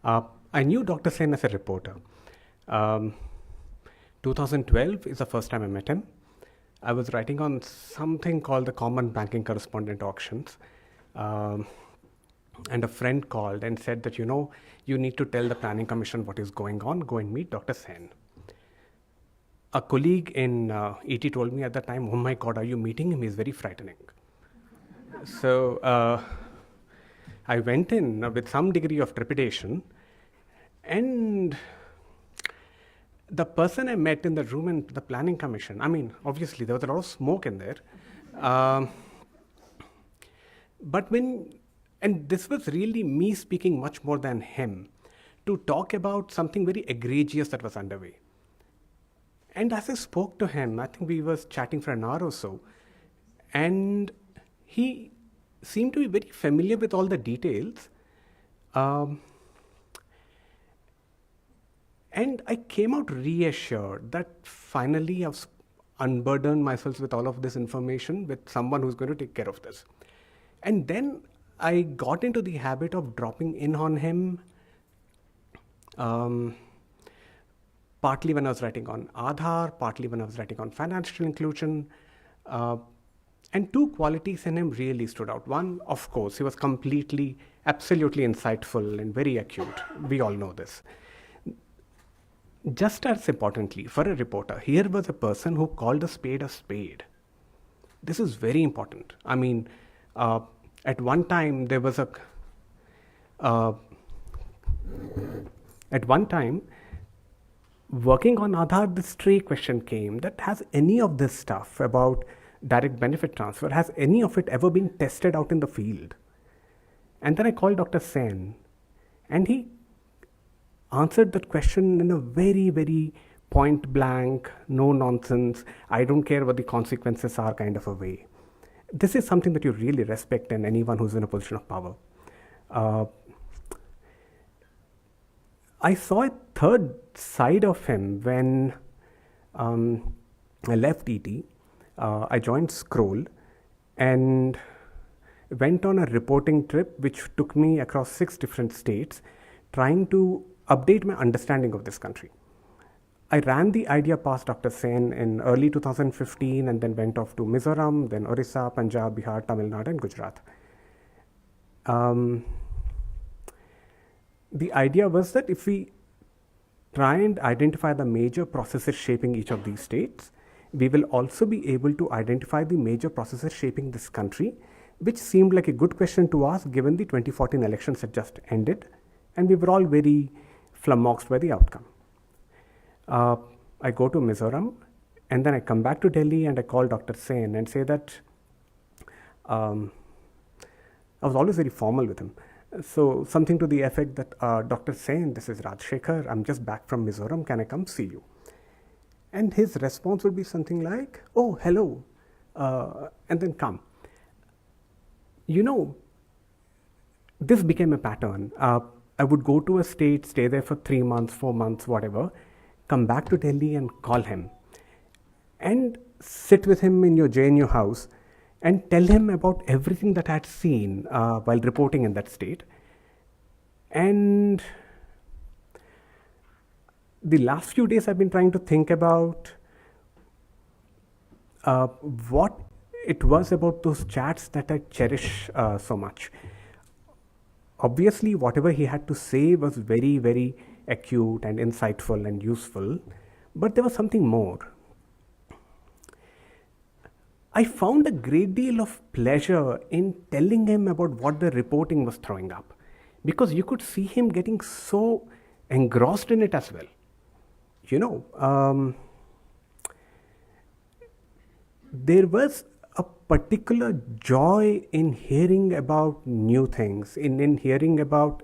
I knew Dr. Sen as a reporter. 2012 is the first time I met him. I was writing on something called the Common Banking Correspondent Auctions. And a friend called and said that, you need to tell the Planning Commission what is going on, go and meet Dr. Sen. A colleague in ET told me at the time, oh my God, are you meeting him? He's very frightening. So I went in with some degree of trepidation, and the person I met in the room in the Planning Commission, obviously there was a lot of smoke in there. And this was really me speaking much more than him to talk about something very egregious that was underway. And as I spoke to him, I think we were chatting for an hour or so, and he seemed to be very familiar with all the details. And I came out reassured that finally I've unburdened myself with all of this information with someone who's going to take care of this. And then I got into the habit of dropping in on him, partly when I was writing on Aadhaar, partly when I was writing on financial inclusion. And two qualities in him really stood out. One, of course, he was absolutely insightful and very acute. We all know this. Just as importantly, for a reporter, here was a person who called a spade a spade. This is very important. I mean, at one time, there was at one time, working on Aadhaar, this stray question came that has any of this stuff about direct benefit transfer, has any of it ever been tested out in the field? And then I called Dr. Sen, and he answered that question in a very, very point blank, no nonsense, I don't care what the consequences are kind of a way. This is something that you really respect in anyone who's in a position of power. I saw a third side of him when I left ET. I joined Scroll and went on a reporting trip which took me across 6 different states, trying to update my understanding of this country. I ran the idea past Dr. Sen in early 2015 and then went off to Mizoram, then Orissa, Punjab, Bihar, Tamil Nadu and Gujarat. The idea was that if we try and identify the major processes shaping each of these states, we will also be able to identify the major processes shaping this country, which seemed like a good question to ask given the 2014 elections had just ended, and we were all very flummoxed by the outcome. I go to Mizoram, and then I come back to Delhi and I call Dr. Sen and say that I was always very formal with him. So something to the effect that, Dr. Sen, this is Rajshekhar, I'm just back from Mizoram, can I come see you? And his response would be something like, oh, hello, and then come. You know, this became a pattern. I would go to a state, stay there for 3 months, 4 months, whatever, come back to Delhi and call him and sit with him in your JNU house and tell him about everything that I had seen while reporting in that state. And the last few days I've been trying to think about what it was about those chats that I cherish so much. Obviously, whatever he had to say was very, very acute and insightful and useful, but there was something more. I found a great deal of pleasure in telling him about what the reporting was throwing up, because you could see him getting so engrossed in it as well. You know, there was a particular joy in hearing about new things, in hearing about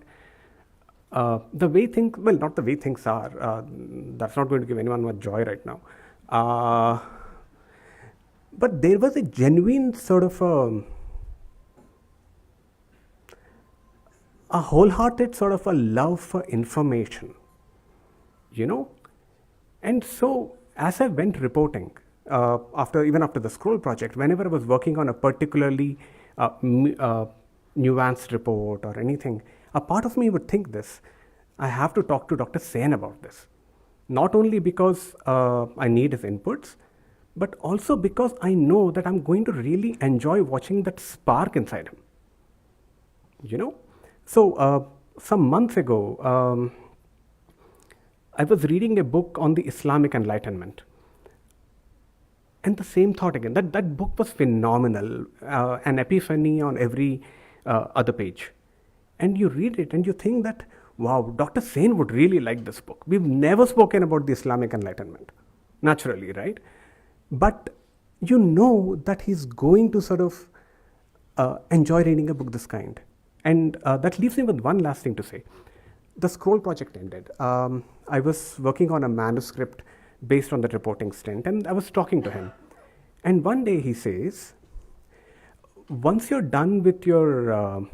the way things, well, not the way things are, that's not going to give anyone much joy right now. But there was a genuine sort of a wholehearted sort of a love for information, you know. And so as I went reporting, even after the Scroll project, whenever I was working on a particularly nuanced report or anything, a part of me would think this, I have to talk to Dr. Sen about this. Not only because I need his inputs, but also because I know that I'm going to really enjoy watching that spark inside him. You know? So some months ago, I was reading a book on the Islamic Enlightenment. And the same thought again, that book was phenomenal, an epiphany on every other page. And you read it and you think that, wow, Dr. Sen would really like this book. We've never spoken about the Islamic Enlightenment, naturally, right? But you know that he's going to sort of enjoy reading a book this kind. And that leaves me with one last thing to say. The Scroll project ended. I was working on a manuscript based on the reporting stint, and I was talking to him. And one day he says, once you're done with your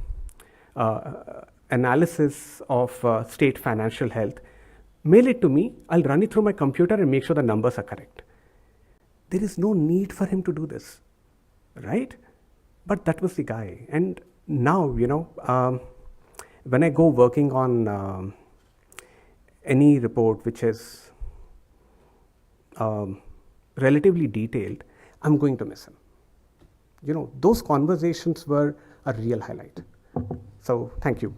analysis of state financial health, mail it to me, I'll run it through my computer and make sure the numbers are correct. There is no need for him to do this, right? But that was the guy. And now, when I go working on any report which is relatively detailed, I'm going to miss him. Those conversations were a real highlight. So thank you.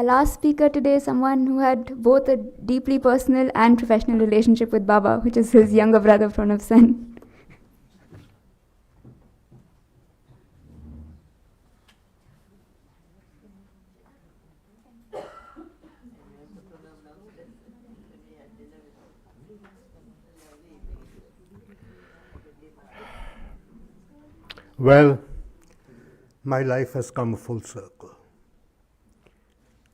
Last speaker today is someone who had both a deeply personal and professional relationship with Baba, which is his younger brother, Pranav Sen. Well, my life has come full circle.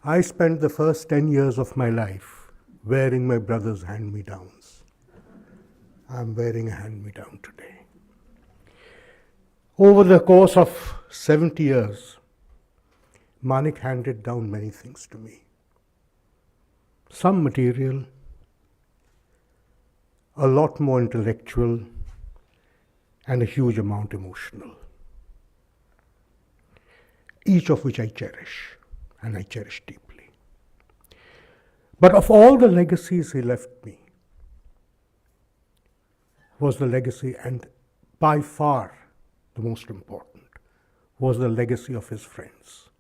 I spent the first 10 years of my life wearing my brother's hand-me-downs. I'm wearing a hand-me-down today. Over the course of 70 years, Manik handed down many things to me. Some material, a lot more intellectual, and a huge amount emotional. Each of which I cherish, and I cherish deeply. But of all the legacies he left me, was the legacy, and by far the most important, was the legacy of his friends.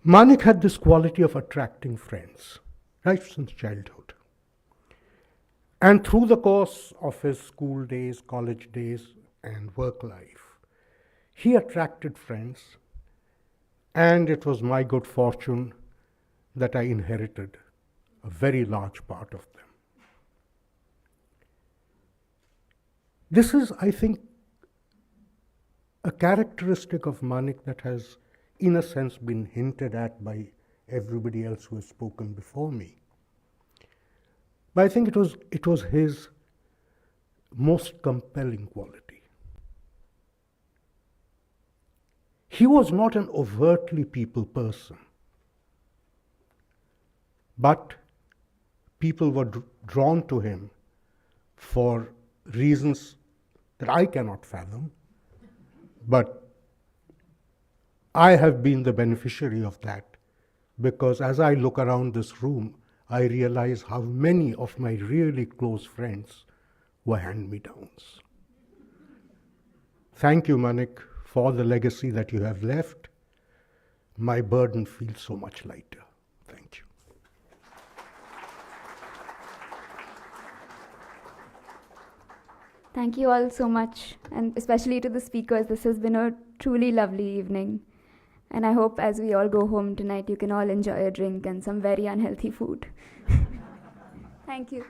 Manik had this quality of attracting friends, right since childhood. And through the course of his school days, college days, and work life, he attracted friends, and it was my good fortune that I inherited a very large part of them. This is, I think, a characteristic of Manik that has, in a sense, been hinted at by everybody else who has spoken before me. But I think it was his most compelling quality. He was not an overtly people person, but people were drawn to him for reasons that I cannot fathom, but I have been the beneficiary of that, because as I look around this room, I realize how many of my really close friends were hand-me-downs. Thank you, Manik, for the legacy that you have left. My burden feels so much lighter. Thank you. Thank you all so much, and especially to the speakers. This has been a truly lovely evening. And I hope as we all go home tonight, you can all enjoy a drink and some very unhealthy food. Thank you.